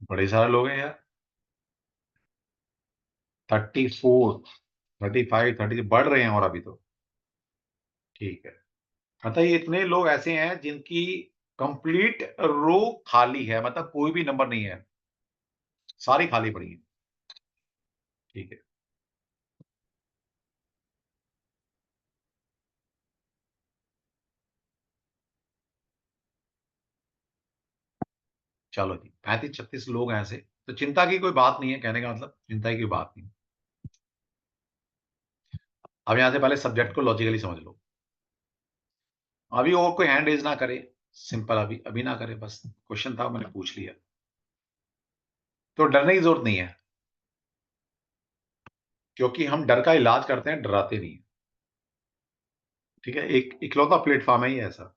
बड़े सारे लोग हैं यार। 34, 35, 30 बढ़ रहे हैं और अभी तो। ठीक है। मतलब ये इतने लोग ऐसे हैं जिनकी कंप्लीट रो खाली है, मतलब कोई भी नंबर नहीं है, सारी खाली पड़ी हैं। ठीक है। चलो जी, 35-36 लोग हैं ऐसे, तो चिंता की कोई बात नहीं है, कहने का मतलब चिंता की कोई बात नहीं। अब यहाँ से पहले सब्जेक्ट को लॉजिकली समझ लो। अभी और कोई हैंड रेज ना करे, सिंपल, अभी अभी ना करे, बस क्वेश्चन था मैंने पूछ लिया, तो डरने की जरूरत नहीं है, क्योंकि हम डर का इलाज करते हैं, डराते नहीं है। ठीक है, एक इकलौता प्लेटफॉर्म है ये ऐसा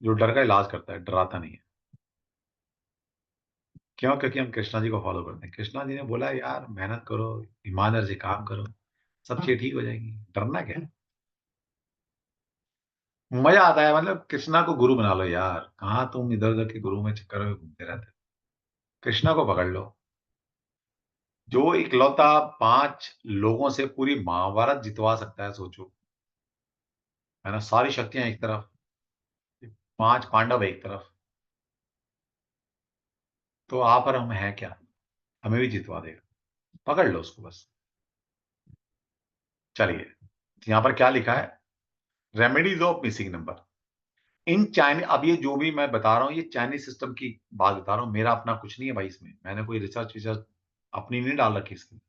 जो डर का इलाज करता है, डराता नहीं है। क्यों? क्योंकि हम कृष्णा जी को फॉलो करते हैं। कृष्णा जी ने बोला यार मेहनत करो, ईमानदार से काम करो, सब चीजें ठीक हो जाएंगी, डरना क्या है? मजा आता है, मतलब कृष्णा को गुरु बना लो यार, कहाँ तुम इधर उधर के गुरु में चक्कर में घूमते रहते हो। कृष्णा को पकड़ लो, जो इकलौता 5 लोगों से पूरी महाभारत जितवा सकता है, सोचो, है ना, सारी शक्तियां एक तरफ, 5 पांडव एक तरफ, तो आप और हम हैं क्या, हमें भी जितवा देगा, पकड़ लो उसको बस। चलिए, यहां पर क्या लिखा है, remedies of missing number in Chinese. अब ये जो भी मैं बता रहा हूँ, ये चाइनीज सिस्टम की बात बता रहा हूँ, मेरा अपना कुछ नहीं है भाई, इसमें मैंने कोई रिसर्च विसर्च अपनी नहीं डाल रखी इसमें,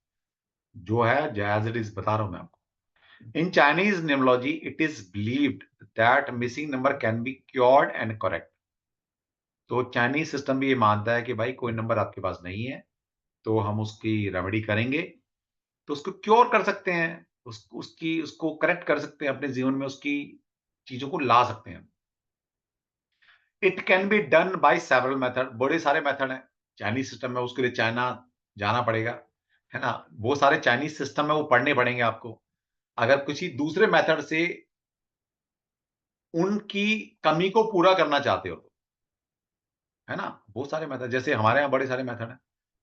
जो है एज इट इज बता रहा हूं मैं आपको। In Chinese numerology, it is believed that missing number can be cured and correct. तो चाइनीज सिस्टम भी ये मानता है कि भाई कोई नंबर आपके पास नहीं है, तो हम उसकी रेमेडी करेंगे, तो उसको क्योर कर सकते हैं, उसको करेक्ट कर सकते हैं, अपने जीवन में उसकी चीजों को ला सकते हैं। It can be done by several method, बड़े सारे मेथड हैं चाइनीज सिस्टम में, उसके लिए चाइना जाना पड़ेगा, है ना, वो सारे चाइनीज सिस्टम है वो पढ़ने पड़ेंगे आपको। अगर किसी दूसरे मेथड से उनकी कमी को पूरा करना चाहते हो, है ना? बहुत सारे मेथड, जैसे हमारे यहाँ बड़े सारे मेथड हैं।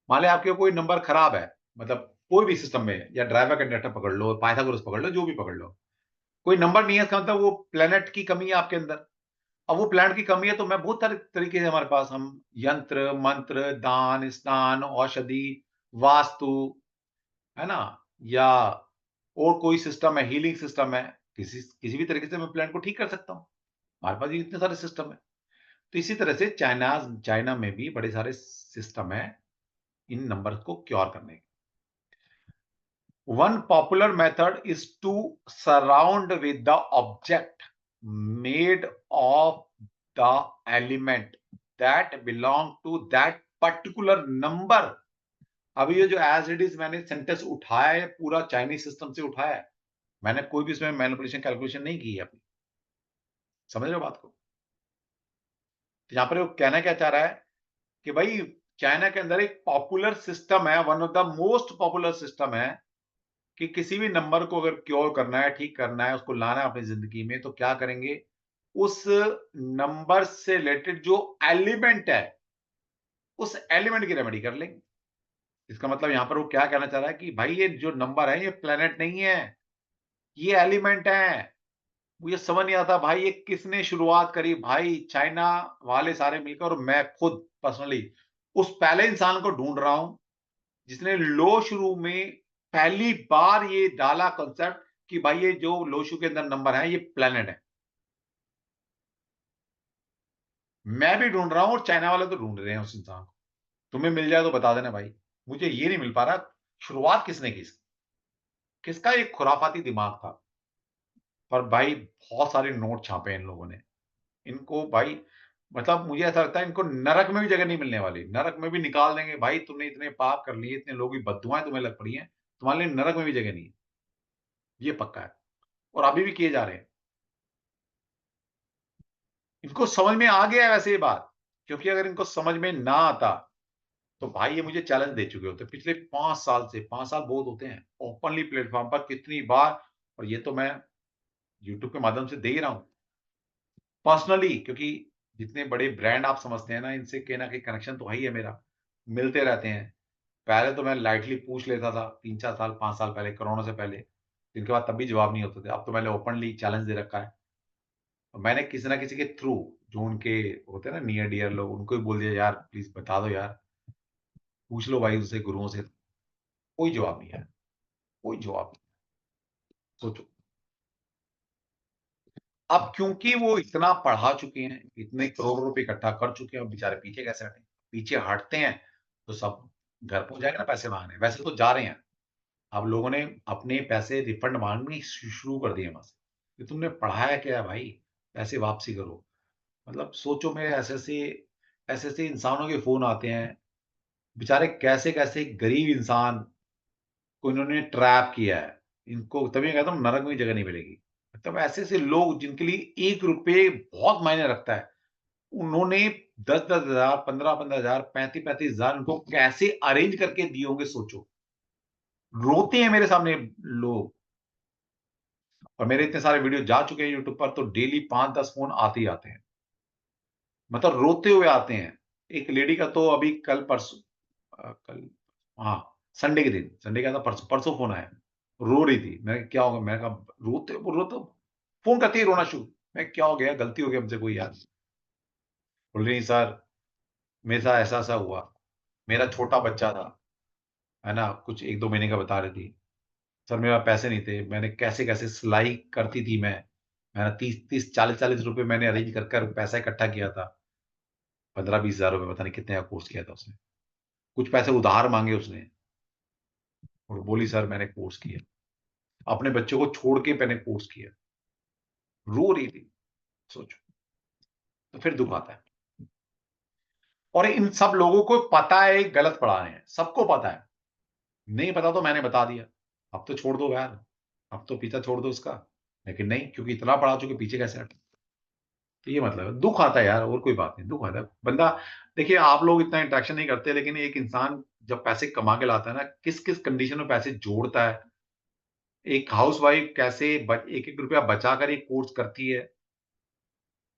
मान लें आपके कोई नंबर खराब है, मतलब कोई भी सिस्टम में, या ड्राइवर कंडक्टर पकड़ लो, पाइथागोरस पकड़ लो, जो भी पकड़ लो, कोई नंबर नहीं है, इसका मतलब वो प्लेनेट की कमी है आपके अंदर। अब वो प्लेनेट की कमी है, तो मैं बहुत सारे तरीके से हमारे पास, हम यंत्र मंत्र, दान स्नान, औषधि, वास्तु, है ना, या और कोई सिस्टम है, हीलिंग सिस्टम है, किसी किसी भी तरीके से मैं प्लेनेट को ठीक कर सकता हूँ। हमारे पास ये इतने सारे सिस्टम है। तो इसी तरह से चाइना में भी बड़े सारे सिस्टम है इन नंबर्स को क्योर करने के। One popular method is to surround with the object made of the element that belong to that particular number. अभी ये जो एज इट इज मैंने सेंटेंस उठाया है, पूरा चाइनीज सिस्टम से उठाया है, मैंने कोई भी इसमें मैनिपुलेशन कैलकुलेशन नहीं की है अपनी। समझ रहे हो बात को? तो यहां पर वो कहना क्या चाह रहा है कि भाई चाइना के अंदर एक पॉपुलर सिस्टम है, one of the most popular system है, कि किसी भी नंबर को अगर क्योर करना है, ठीक करना है, उसको लाना है अपनी जिंदगी में, तो क्या करेंगे, उस नंबर से रिलेटेड जो एलिमेंट है, उस एलिमेंट की रेमेडी कर लेंगे। इसका मतलब यहां पर वो क्या कहना चाह रहा है कि भाई ये जो नंबर है, ये प्लेनेट नहीं है, ये एलिमेंट है। मुझे समझ नहीं आता भाई ये किसने शुरुआत करी, भाई चाइना वाले सारे मिलकर, और मैं खुद पर्सनली उस पहले इंसान को ढूंढ रहा हूं जिसने लो शुरू में पहली बार ये डाला कॉन्सेप्ट कि भाई ये जो लोशु के अंदर नंबर है, ये प्लेनेट है। मैं भी ढूंढ रहा हूं और चाइना वाले तो ढूंढ रहे हैं उस इंसान को। तुम्हें मिल जाए तो बता देना भाई, मुझे ये नहीं मिल पा रहा शुरुआत किसने की, किसका एक खुराफाती दिमाग था। पर भाई बहुत सारे नोट छापे इन लोगों ने, इनको भाई, मतलब मुझे ऐसा लगता है इनको नरक में भी जगह नहीं मिलने वाली, नरक में भी निकाल देंगे भाई, तुमने इतने पाप कर लिए, इतने लोगों की बद्दुआएं तुम्हें लग पड़ी हैं, तुम्हारे लिए नरक में भी जगह नहीं है, ये पक्का है, और अभी भी किए जा रहे हैं। इनको समझ में आ गया है वैसे ये बात, क्योंकि अगर इनको समझ में ना आता तो भाई ये मुझे चैलेंज दे चुके होते पिछले 5 साल से। 5 साल बहुत होते हैं, ओपनली प्लेटफॉर्म पर कितनी बार, और ये तो मैं यूट्यूब के माध्यम से दे ही रहा हूं पर्सनली, क्योंकि जितने बड़े ब्रांड आप समझते हैं ना, इनसे कहीं ना कहीं कनेक्शन तो है ही है मेरा, मिलते रहते हैं। पहले तो मैं लाइटली पूछ लेता था 3-4 साल 5 साल पहले, कोरोना से पहले, जिनके बाद तब भी जवाब नहीं होते थे। अब तो मैंने ओपनली चैलेंज दे रखा है, और मैंने किसी ना किसी के थ्रू, जो उनके होते हैं ना नियर डियर लोग, उनको ही बोल दिया यार प्लीज बता दो यार, पूछ लो भाई उससे, गुरुओं से। कोई जवाब नहीं है, कोई जवाब नहीं। सोचो, अब क्योंकि वो इतना पढ़ा चुके हैं, इतने करोड़ों रुपए इकट्ठा कर चुके हैं, अब बेचारे पीछे कैसे हटे। पीछे हटते हैं तो सब घर पहुंच जाएगा ना पैसे मांगने। वैसे तो जा रहे हैं। अब लोगों ने अपने पैसे रिफंड मांगने शुरू कर दिए वहां से कि तुमने पढ़ाया क्या है भाई, पैसे वापसी करो। मतलब सोचो, मेरे ऐसे ऐसे इंसानों के फोन आते हैं, बेचारे कैसे कैसे गरीब इंसान को इन्होंने ट्रैप किया है। इनको तभी कहता हूँ नरक में जगह नहीं मिलेगी। मतलब ऐसे ऐसे लोग जिनके लिए ₹1 बहुत मायने रखता है, उन्होंने 10-10 हज़ार, 15-15 हज़ार, 35-35 हज़ार उनको कैसे अरेंज करके दिए होंगे सोचो। रोते हैं मेरे सामने लोग। और मेरे इतने सारे वीडियो जा चुके हैं यूट्यूब पर, तो डेली 5-10 फ़ोन आते ही आते हैं। मतलब रोते हुए आते हैं। एक लेडी का तो अभी कल हाँ, संडे का था, परसों परसों फ़ोन आया। रो रही थी। मैंने क्या होगा? मैंने कहा रोते फ़ोन करते ही रोना शुरू। मैं क्या हो गया? गलती हो गई हमसे कोई यार? बोल रही सर, मेरे साथ ऐसा-ऐसा हुआ। मेरा छोटा बच्चा था, है ना? कुछ 1-2 महीने का बता रही थी। सर मेरे पास पैसे नहीं थे। मैंने कैसे-कैसे सिलाई करती थी मैं। मैंने 30-30, 40-40 रुपए मैंने अरेंज कर पैसा इकट्ठा किया था। 15-20 हज़ार रुपए, पता नहीं कितने का कोर्स किया था उसने। कुछ पैसे उधार माँगे उसने और बोली सर मैंने कोर्स किया। अपने बच्चों को छोड़ के मैंने कोर्स किया। रो रही थी, सोचो। तो फिर दुःख आता है। और इन सब लोगों को पता है ये गलत पढ़ा रहे हैं, सबको पता है। नहीं पता तो मैंने बता दिया। अब तो छोड़ दो यार, अब तो पीछा छोड़ दो इसका। लेकिन नहीं, क्योंकि इतना पढ़ा चुके, पीछे कैसे हटें? तो ये मतलब है, दुःख आता है यार, और कोई बात नहीं, दुःख आता है। बंदा, देखिए आप लोग इतना इंटरेक्शन नहीं करते, लेकिन एक इंसान जब पैसे कमा के लाता है ना, किस-किस कंडीशन में पैसे जोड़ता है। एक हाउसवाइफ कैसे एक-एक रुपया बचाकर एक कोर्स करती है।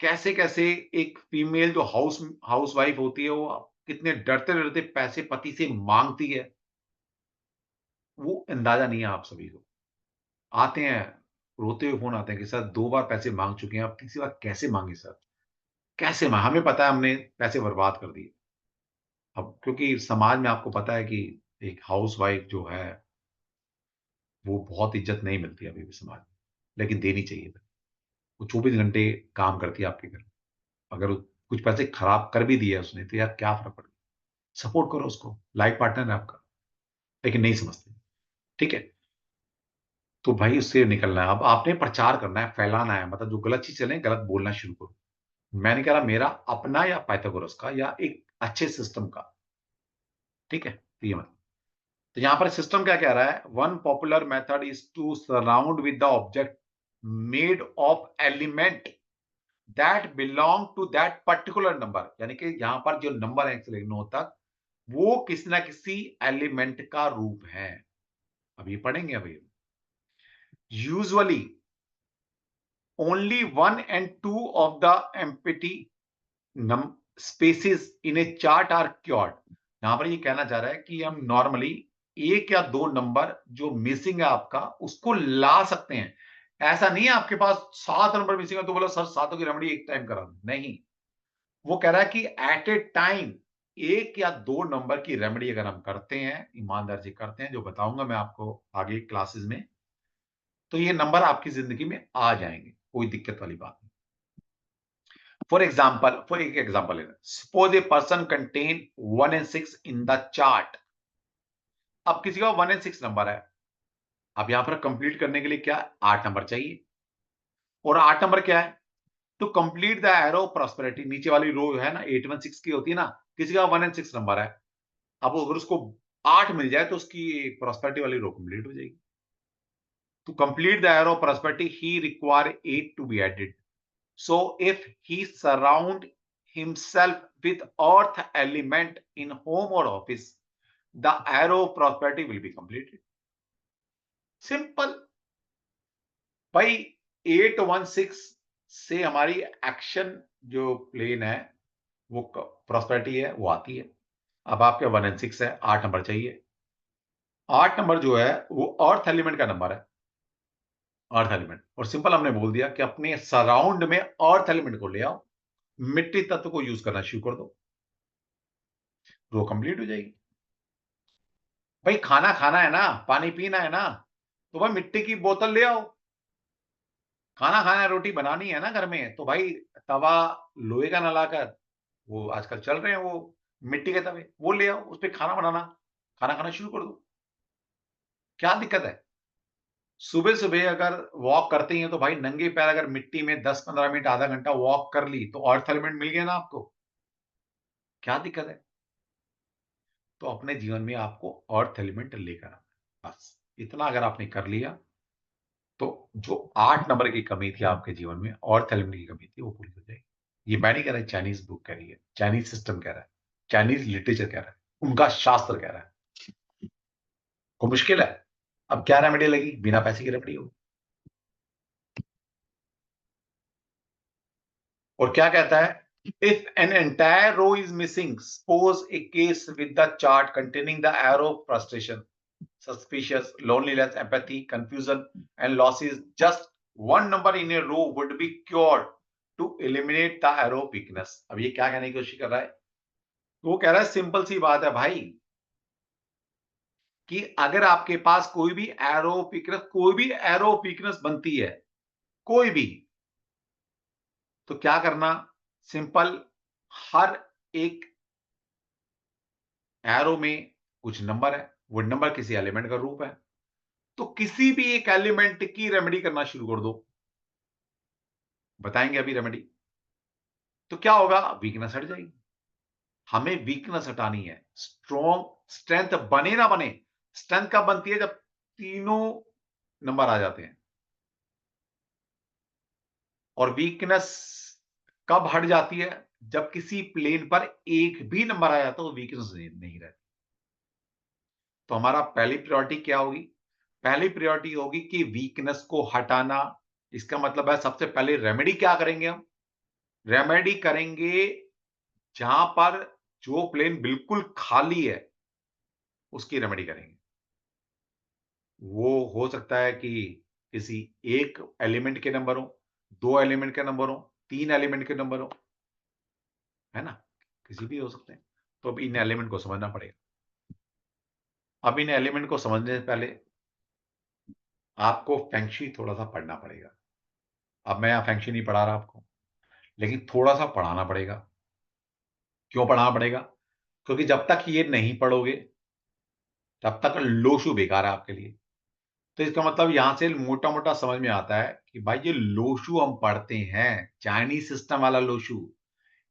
कैसे-कैसे एक फीमेल जो हाउसवाइफ होती है, वो कितने डरते-डरते पैसे पति से माँगती है, वो अंदाज़ा नहीं है आप सभी को। आते हैं, रोते हुए फ़ोन आते हैं कि सर 2 बार पैसे माँग चुके हैं, अब तीसरी बार कैसे माँगे सर? कैसे हमें पता है हमने पैसे बर्बाद कर दिए। अब क्योंकि समाज में आपको पता है कि एक हाउसवाइफ जो है, वो बहुत इज़्ज़त नहीं मिलती है अभी भी समाज में, लेकिन देनी चाहिए। वो 24 घंटे काम करती है आपके घर। अगर वो कुछ पैसे खराब कर भी दिए उसने, तो यार क्या फ़र्क पड़ गया? सपोर्ट करो उसको, लाइफ पार्टनर है आपका, लेकिन नहीं समझते। ठीक है? तो भाई उससे निकलना है। अब आपने प्रचार करना है, फैलाना है, मतलब जो गलत चीज़ चले, गलत बोलना शुरू करो। मैं नहीं कह रहा मेरा अपना या पाइथागोरस का या एक अच्छे सिस्टम का, ठीक है? तो ये मतलब, तो यहाँ पर सिस्टम क्या कह रहा है? One popular method is to surround with the object made of element that belong to that particular number. यानी कि यहाँ पर जो नंबर है 1 तक, वो किसी ना किसी एलिमेंट का रूप है। अब ये पढ़ेंगे अभी। Usually only one and two of the empty spaces in a chart are cured। यहां पर ये कहना चाह रहा है कि हम नॉर्मली 1 या 2 नंबर जो मिसिंग है आपका, उसको ला सकते हैं। ऐसा नहीं है आपके पास 7 नंबर मिसिंग है तो बोलो सर सातों की रेमेडी एक टाइम करा दो, नहीं। वो कह रहा है कि एट ए टाइम 1 या 2 नंबर की रेमेडी अगर हम करते हैं, ईमानदार से करते हैं, जो बताऊंगा मैं आपको आगे क्लासेस में, तो ये नंबर आपकी जिंदगी में आ जाएंगे, कोई दिक्कत वाली बात नहीं। फॉर एक एग्जाम्पल लेना, suppose a person contain 1 and 6 in the chart. अब किसी का 1 and 6 नंबर है। अब यहां पर कंप्लीट करने के लिए क्या 8 नंबर चाहिए, और 8 नंबर क्या है? To complete the arrow prosperity, नीचे वाली रो है ना 816 की होती है ना, किसी का 1 and 6 नंबर है। अब अगर उसको 8 मिल जाए तो उसकी प्रॉस्पेरिटी वाली रो कंप्लीट हो जाएगी। To complete the arrow prosperity ही require 8 to be added. So if he surround himself with earth element in home or office, the arrow prosperity will be completed. Simple. भाई 816 से हमारी एक्शन जो plane है, वो prosperity है, वो आती है। अब आपके 1 and 6 है, 8 नंबर चाहिए। 8 नंबर जो है वो अर्थ एलिमेंट का नंबर है, अर्थ एलिमेंट। और सिंपल हमने बोल दिया कि अपने सराउंड में अर्थ एलिमेंट को ले आओ, मिट्टी तत्व को यूज करना शुरू कर दो, रो कंप्लीट हो जाएगी। भाई खाना खाना है ना, पानी पीना है ना, तो भाई मिट्टी की बोतल ले आओ। खाना खाना है, रोटी बनानी है ना घर में, तो भाई तवा लोहे का ना लाकर, वो आजकल चल रहे हैं वो मिट्टी के तवे वो ले आओ, उस पे खाना बनाना, खाना खाना शुरू कर दो। क्या दिक्कत है? सुबह-सुबह अगर वॉक करते ही हैं तो भाई नंगे पैर अगर मिट्टी में 10-15 मिनट, आधा घंटा वॉक कर ली तो अर्थ एलिमेंट मिल गया ना आपको। क्या दिक्कत है? तो अपने जीवन में आपको अर्थ एलिमेंट लेकर आना है। बस इतना अगर आपने कर लिया तो जो 8 नंबर की कमी थी आपके जीवन में, अर्थ एलिमेंट की कमी थी, वो पूरी हो जाएगी। ये मैं नहीं कह रहा, चाइनीज बुक कह रही है, चाइनीज सिस्टम कह रहा है, चाइनीज लिटरेचर कह रहा है, उनका शास्त्र कह रहा है। को मुश्किल है। अब क्या रेमेडी लगी? बिना पैसे की रेमेडी होगी। और क्या कहता है? If an entire row is missing, suppose a case with the chart containing the arrow frustration, suspicious, loneliness, apathy, confusion, and losses. Just one number in a row would be cured to eliminate the arrow weakness. अब ये क्या कहने की कोशिश कर रहा है? वो कह रहा है सिंपल सी बात है भाई, कि अगर आपके पास कोई भी एरो वीकनेस बनती है, कोई भी, तो क्या करना? सिंपल, हर एक एरो में कुछ नंबर है, वो नंबर किसी एलिमेंट का रूप है, तो किसी भी एक एलिमेंट की रेमेडी करना शुरू कर दो। बताएंगे अभी रेमेडी। तो क्या होगा? वीकनेस हट जाएगी। हमें वीकनेस हटानी है। स्ट्रेंथ बने ना बने, स्ट्रेंथ कब बनती है? जब तीनों नंबर आ जाते हैं। और वीकनेस कब हट जाती है? जब किसी प्लेन पर एक भी नंबर आ जाता है तो वीकनेस नहीं रहती। तो हमारा पहली प्रायोरिटी क्या होगी? पहली प्रायोरिटी होगी कि वीकनेस को हटाना। इसका मतलब है सबसे पहले रेमेडी क्या करेंगे हम? रेमेडी करेंगे जहां पर जो प्लेन बिल्कुल खाली है उसकी रेमेडी करेंगे। वो हो सकता है कि किसी एक एलिमेंट के नंबर हो, 2 एलिमेंट के नंबर हो, 3 एलिमेंट के नंबर हो, है ना? किसी भी हो सकते हैं। तो अब इन एलिमेंट को समझना पड़ेगा। अब इन एलिमेंट को समझने से पहले आपको फेंगशी थोड़ा सा पढ़ना पड़ेगा। अब मैं यहाँ फेंगशी नहीं पढ़ा रहा आपको, लेकिन थोड़ा सा पढ़ाना पड़ेगा। क्यों पढ़ाना पड़ेगा? क्योंकि जब तक ये नहीं पढ़ोगे तब तक लोशु बेकार है आपके लिए। तो इसका मतलब यहां से मोटा मोटा समझ में आता है कि भाई ये लोशु हम पढ़ते हैं, चाइनीज सिस्टम वाला लोशु,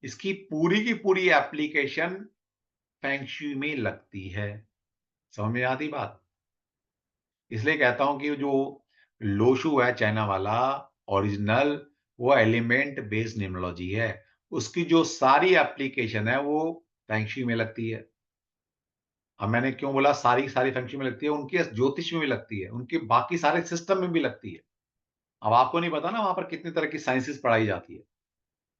इसकी पूरी की पूरी एप्लीकेशन फेंगशुई में लगती है। समझ में आती बात? इसलिए कहता हूं कि जो लोशु है चाइना वाला ओरिजिनल, वो एलिमेंट बेस्ड न्यूमरोलॉजी है। उसकी जो सारी एप्लीकेशन है वो फेंगशुई में लगती है। अब मैंने क्यों बोला सारी सारी फेंगशुई में लगती है? उनके ज्योतिष में भी लगती है, उनके बाकी सारे सिस्टम में भी लगती है। अब आपको नहीं पता ना वहां पर कितनी तरह की साइंसेस पढ़ाई जाती है।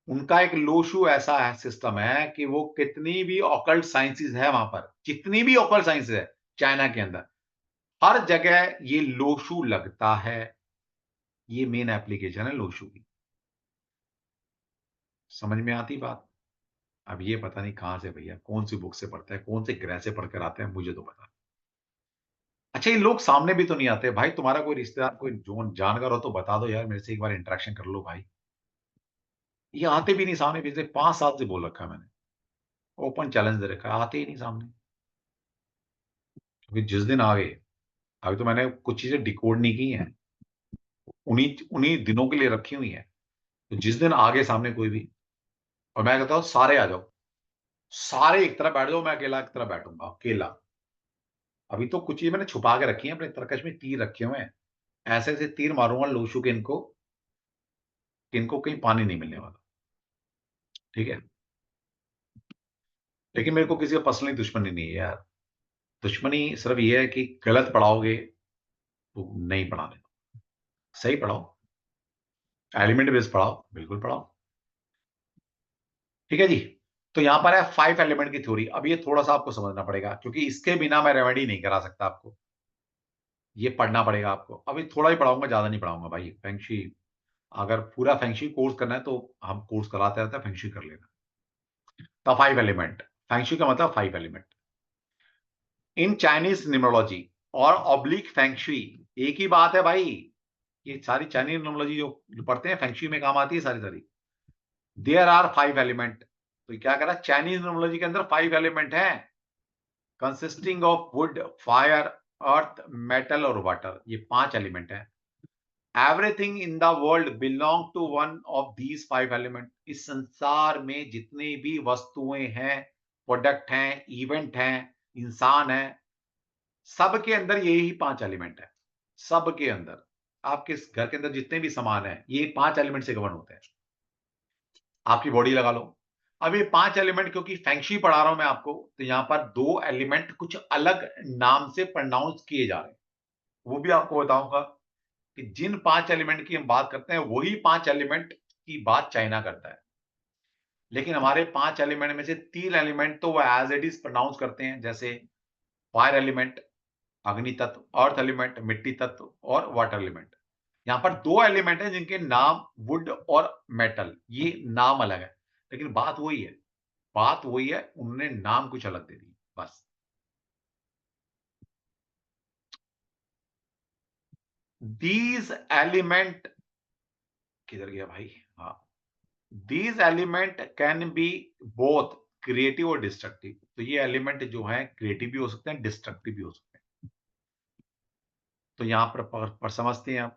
उनका एक लोशु ऐसा है, सिस्टम है कि वो कितनी भी ऑकल्ट साइंसेस है वहां पर, जितनी भी ऑकल्ट साइंस है चाइना के अंदर, हर जगह ये लोशु लगता है। ये मेन एप्लीकेशन है लोशु की। समझ में आती बात? अब ये पता नहीं कहां से भैया, कौन सी बुक से पढ़ता है, कौन से ग्रह से पढ़कर आते हैं, मुझे तो पता नहीं। अच्छा, ये लोग सामने भी तो नहीं आते भाई। तुम्हारा कोई रिश्तेदार, कोई जो जानकार हो तो बता दो यार, मेरे से एक बार इंटरेक्शन कर लो भाई। ये आते भी नहीं सामने। पिछले 5 साल से बोल रखा है मैंने, ओपन चैलेंज दे रखा है, आते ही नहीं सामने। क्योंकि जिस दिन आ गए, अभी तो मैंने कुछ चीजें डिकोड नहीं की हैं, उन्हीं उन्हीं दिनों के लिए रखी हुई हैं। तो जिस दिन आ गए सामने कोई भी, और मैं कहता हूँ सारे आ जाओ, सारे एक तरफ बैठ जाओ, मैं अकेला एक तरफ बैठूंगा, अकेला। अभी तो कुछ चीजें मैंने छुपा के रखी है, अपने तरकश में तीर रखे हुए हैं। ऐसे ऐसे तीर मारूंगा लोशु के इनको, कि इनको कहीं पानी नहीं मिलने वाला। ठीक है? लेकिन मेरे को किसी का पर्सनली दुश्मनी नहीं है यार। दुश्मनी सिर्फ ये है कि गलत पढ़ाओगे तो नहीं पढ़ाने। सही पढ़ाओ, एलिमेंट बेस्ड पढ़ाओ, बिल्कुल पढ़ाओ। ठीक है जी? तो यहां पर है 5 एलिमेंट की थ्योरी। अब ये थोड़ा सा आपको समझना पड़ेगा, क्योंकि इसके बिना मैं रेमेडी नहीं करा सकता आपको। ये पढ़ना पड़ेगा आपको। अभी थोड़ा ही पढ़ाऊंगा, ज्यादा नहीं पढ़ाऊंगा भाई। फेंगशी, अगर पूरा फेंगशी कोर्स करना है तो हम कोर्स कराते रहते हैं, फेंगशी कर लेना। द 5 एलिमेंट, फेंगशी का मतलब 5 एलिमेंट इन चाइनीज न्यूमरोलॉजी और ऑब्लिक फेंगशी एक ही बात है भाई। ये सारी चाइनीज न्यूमरोलॉजी जो पढ़ते हैं फेंगशी में काम आती है सारी सारी। There are 5 element. तो क्या करा, चाइनीज न्यूमरोलॉजी के अंदर 5 एलिमेंट हैं, consisting of wood, fire, earth, metal और वाटर। ये 5 एलिमेंट हैं। Everything in the world belong to one of these 5 element. इस संसार में जितनी भी वस्तुएं हैं, प्रोडक्ट हैं, इवेंट हैं, इंसान हैं, सबके अंदर यही 5 एलिमेंट है। सबके अंदर, आपके घर के अंदर जितने भी सामान है, ये 5 एलिमेंट से गवर्न होते हैं। आपकी बॉडी लगा लो। अब ये 5 एलिमेंट, क्योंकि फेंगशी पढ़ा रहा हूं मैं आपको, तो यहां पर 2 एलिमेंट कुछ अलग नाम से प्रोनाउंस किए जा रहे हैं, वो भी आपको बताऊंगा कि जिन 5 एलिमेंट की हम बात करते हैं, वही 5 एलिमेंट की बात चाइना करता है। लेकिन हमारे 5 एलिमेंट में से 3 एलिमेंट तो वो एज इट इज प्रोनाउंस करते हैं, जैसे फायर एलिमेंट, अग्नि तत्व, अर्थ एलिमेंट, मिट्टी तत्व और वाटर एलिमेंट। यहाँ पर 2 एलिमेंट हैं जिनके नाम वुड और मेटल, ये नाम अलग है, लेकिन बात वही है। बात वही है, उन्होंने नाम कुछ अलग दे दी बस। दीज एलिमेंट, किधर गया भाई, हाँ, these element can be both creative और डिस्ट्रक्टिव। तो ये एलिमेंट जो है क्रिएटिव भी हो सकते हैं, डिस्ट्रक्टिव भी हो सकते हैं। तो यहां पर समझते हैं आप,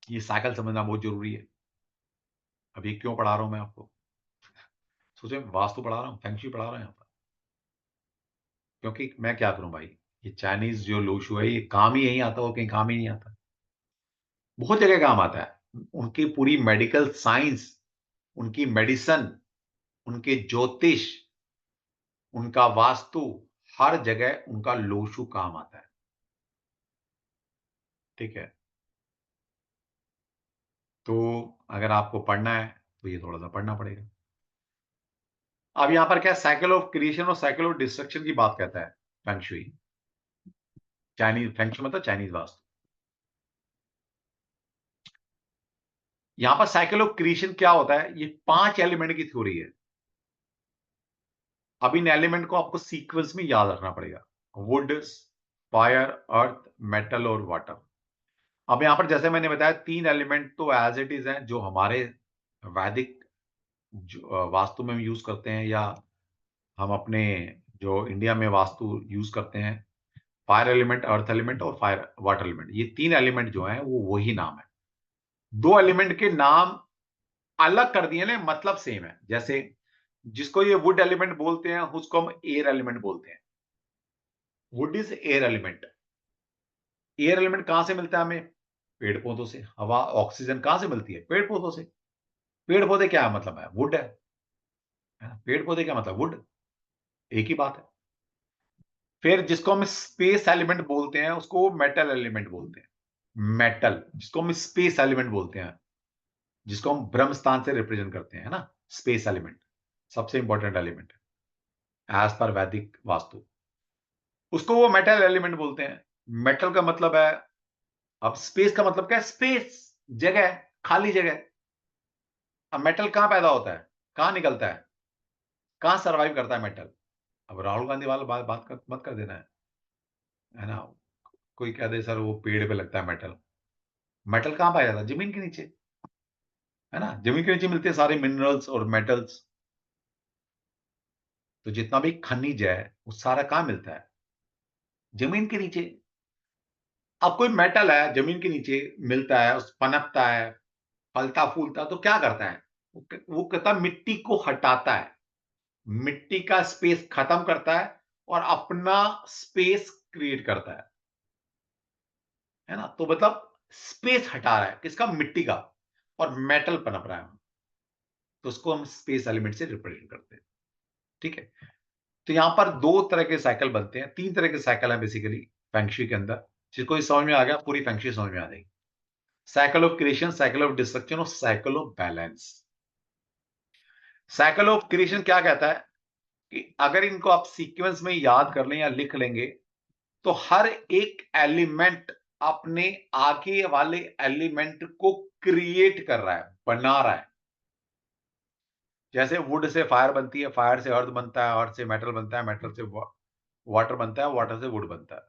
ये साइकिल समझना बहुत जरूरी है। अभी क्यों पढ़ा रहा हूं मैं आपको, सोचे वास्तु पढ़ा रहा हूं, फेंगशी पढ़ा रहा हूं यहाँ पर, क्योंकि मैं क्या करूं भाई, ये चाइनीज जो लोशु है, ये काम ही यही आता हो, कहीं काम ही नहीं आता, बहुत जगह काम आता है। उनकी पूरी मेडिकल साइंस, उनकी मेडिसन, उनके ज्योतिष, उनका वास्तु, हर जगह उनका लोशु काम आता है। ठीक है, तो अगर आपको पढ़ना है तो ये थोड़ा सा पढ़ना पड़ेगा। अब यहां पर क्या, साइकिल ऑफ क्रिएशन और साइकिल ऑफ डिस्ट्रक्शन की बात कहता है फेंगशुई। चाइनीज फेंगशुई मतलब चाइनीज वास्तु। यहां पर साइकिल ऑफ क्रिएशन क्या होता है, ये 5 एलिमेंट की थ्योरी है। अब इन एलिमेंट को आपको सीक्वेंस में याद रखना पड़ेगा, वुड, फायर, अर्थ, मेटल और वाटर। अब यहां पर जैसे मैंने बताया, 3 एलिमेंट तो एज इट इज हैं, जो हमारे वैदिक वास्तु में यूज करते हैं, या हम अपने जो इंडिया में वास्तु यूज करते हैं। फायर एलिमेंट, अर्थ एलिमेंट और फायर वाटर एलिमेंट, ये 3 एलिमेंट जो हैं वो वही नाम है। 2 एलिमेंट के नाम अलग कर दिए ना, मतलब सेम है। जैसे जिसको ये वुड एलिमेंट बोलते हैं, उसको हम एयर एलिमेंट बोलते हैं। Would is air element. Air element कहां से मिलता है हमें, पेड़ पौधों से। हवा, ऑक्सीजन कहां से मिलती है, पेड़ पौधों से। पेड़ पौधे क्या मतलब है, वुड है ना? पेड़ पौधे क्या मतलब, वुड, एक ही बात है। फिर जिसको हम स्पेस एलिमेंट बोलते हैं, उसको मेटल एलिमेंट बोलते हैं। मेटल, जिसको हम स्पेस एलिमेंट बोलते हैं, जिसको हम ब्रह्म स्थान से रिप्रेजेंट करते हैं, है ना, स्पेस एलिमेंट सबसे इंपॉर्टेंट एलिमेंट है एज पर वैदिक वास्तु, उसको वो मेटल एलिमेंट बोलते हैं। मेटल का मतलब है, अब स्पेस का मतलब क्या है, स्पेस, जगह, खाली जगह। अब मेटल कहां पैदा होता है, कहां निकलता है, कहां सर्वाइव करता है मेटल। अब राहुल गांधी वाला बात मत कर देना है ना। कोई कह दे सर वो पेड़ पे लगता है मेटल, मेटल कहां पाया जाता है, जमीन के नीचे, है ना। जमीन के नीचे मिलते हैं सारे मिनरल्स और मेटल्स। तो जितना भी खनिज है, वो सारा कहां मिलता है, जमीन के नीचे। अब कोई मेटल है, जमीन के नीचे मिलता है, उस पनपता है, फलता फूलता, तो क्या करता है, वो कहता है मिट्टी को हटाता है, मिट्टी का स्पेस खत्म करता है और अपना स्पेस क्रिएट करता है ना। तो मतलब स्पेस हटा रहा है, किसका, मिट्टी का, और मेटल पनप रहा है, तो उसको हम स्पेस एलिमेंट से रिप्रेजेंट करते हैं। ठीक है, तो यहां पर 2 तरह के साइकिल बनते हैं, 3 तरह के साइकिल है बेसिकली फेंगशुई के अंदर। जिसको ये समझ में आ गया, पूरी फेंगशुई समझ में आ जाएगी। Cycle of creation, cycle of destruction और cycle of balance. Cycle of creation क्या कहता है कि अगर इनको आप सीक्वेंस में याद कर लें या लिख लेंगे, तो हर एक एलिमेंट अपने आगे वाले एलिमेंट को क्रिएट कर रहा है, बना रहा है। जैसे वुड से फायर बनती है, फायर से अर्थ बनता है, अर्थ से मेटल बनता है, मेटल से वाटर बनता है, वाटर से वुड बनता है।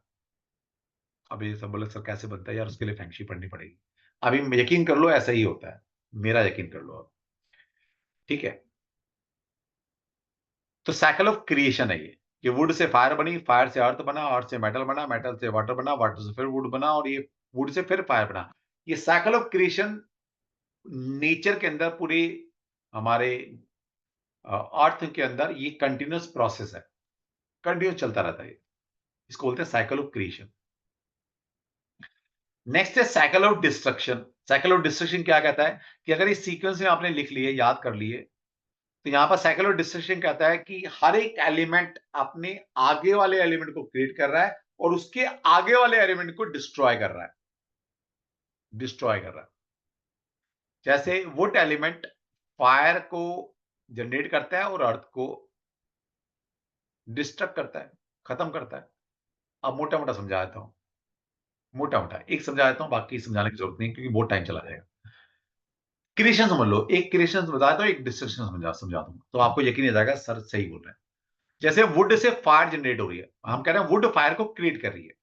अब ये सब बोले सर कैसे बनता है यार, उसके लिए फेंगशी पढ़नी पड़ेगी। अभी यकीन कर लो, ऐसा ही होता है, मेरा यकीन कर लो अब। ठीक है, तो साइकिल ऑफ क्रिएशन है ये, कि वुड से फायर बनी, फायर से अर्थ बना, अर्थ से मेटल बना, मेटल से वाटर बना, वाटर से फिर वुड बना, और ये वुड से फिर फायर बना। ये साइकिल ऑफ क्रिएशन नेचर के अंदर पूरे हमारे अर्थ के अंदर ये कंटिन्यूअस प्रोसेस है, कंटिन्यूअस चलता रहता है। इसको बोलते हैं साइकिल ऑफ क्रिएशन। नेक्स्ट है cycle of destruction. Cycle of destruction क्या कहता है कि अगर इस सीक्वेंस में आपने लिख लिए, याद कर लिए, तो यहां पर साइकिल ऑफ डिस्ट्रक्शन कहता है कि हर एक एलिमेंट अपने आगे वाले एलिमेंट को क्रिएट कर रहा है और उसके आगे वाले एलिमेंट को डिस्ट्रॉय कर रहा है, डिस्ट्रॉय कर रहा है। जैसे वुड एलिमेंट फायर को जनरेट करता है और अर्थ को डिस्ट्रक्ट करता है, खत्म करता है। अब मोटा मोटा समझा देता हूं, मोटा मोटा एक समझा देता हूं, बाकी समझाने की जरूरत नहीं क्योंकि बहुत टाइम चला जाएगा। क्रिएशन समझ लो, एक क्रिएशन समझा देता हूं, एक डिस्ट्रक्शन समझा दूंगा, तो आपको यकीन हो जाएगा सर सही बोल रहे हैं। जैसे वुड से फायर जनरेट हो रही है, हम कह रहे हैं वुड फायर को क्रिएट कर रही है।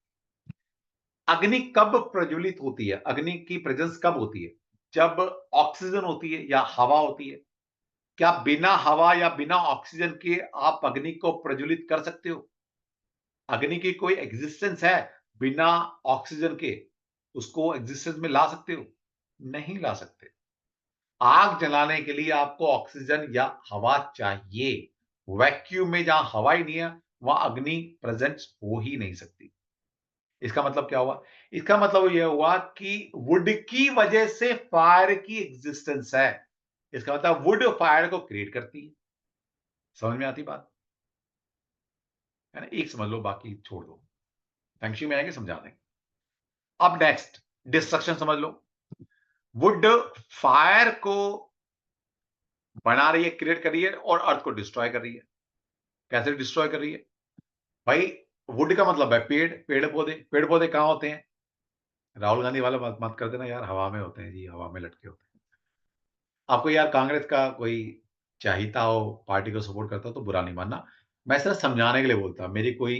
अग्नि कब प्रज्वलित होती है, अग्नि की प्रेजेंस कब होती है? जब ऑक्सीजन होती है या हवा होती है। क्या बिना हवा या बिना ऑक्सीजन के आप अग्नि को प्रज्वलित कर सकते हो? अग्नि की कोई एग्जिस्टेंस है बिना ऑक्सीजन के? उसको एग्जिस्टेंस में ला सकते हो? नहीं ला सकते। आग जलाने के लिए आपको ऑक्सीजन या हवा चाहिए। वैक्यूम में जहां हवा ही नहीं है, वहां अग्नि प्रेजेंट हो ही नहीं सकती। इसका मतलब क्या हुआ? इसका मतलब यह हुआ कि वुड की वजह से फायर की एग्जिस्टेंस है। इसका मतलब वुड फायर को क्रिएट करती है। समझ में आती बात है ना? एक समझ लो, बाकी छोड़ दो, फंक्शन में आएंगे समझा देंगे। अब नेक्स्ट डिस्ट्रक्शन समझ लो। वुड फायर को बना रही है, क्रिएट कर रही है, और अर्थ को डिस्ट्रॉय कर रही है। कैसे डिस्ट्रॉय कर रही है भाई? वुड का मतलब है पेड़, पेड़ पौधे। पेड़ पौधे कहां होते हैं? राहुल गांधी वाला बात मत कर देना यार, हवा में होते हैं जी, हवा में लटके होते हैं। आपको यार कांग्रेस का कोई चाहता हो, पार्टी को सपोर्ट करता हो तो बुरा नहीं मानना, मैं सिर्फ समझाने के लिए बोलता। मेरी कोई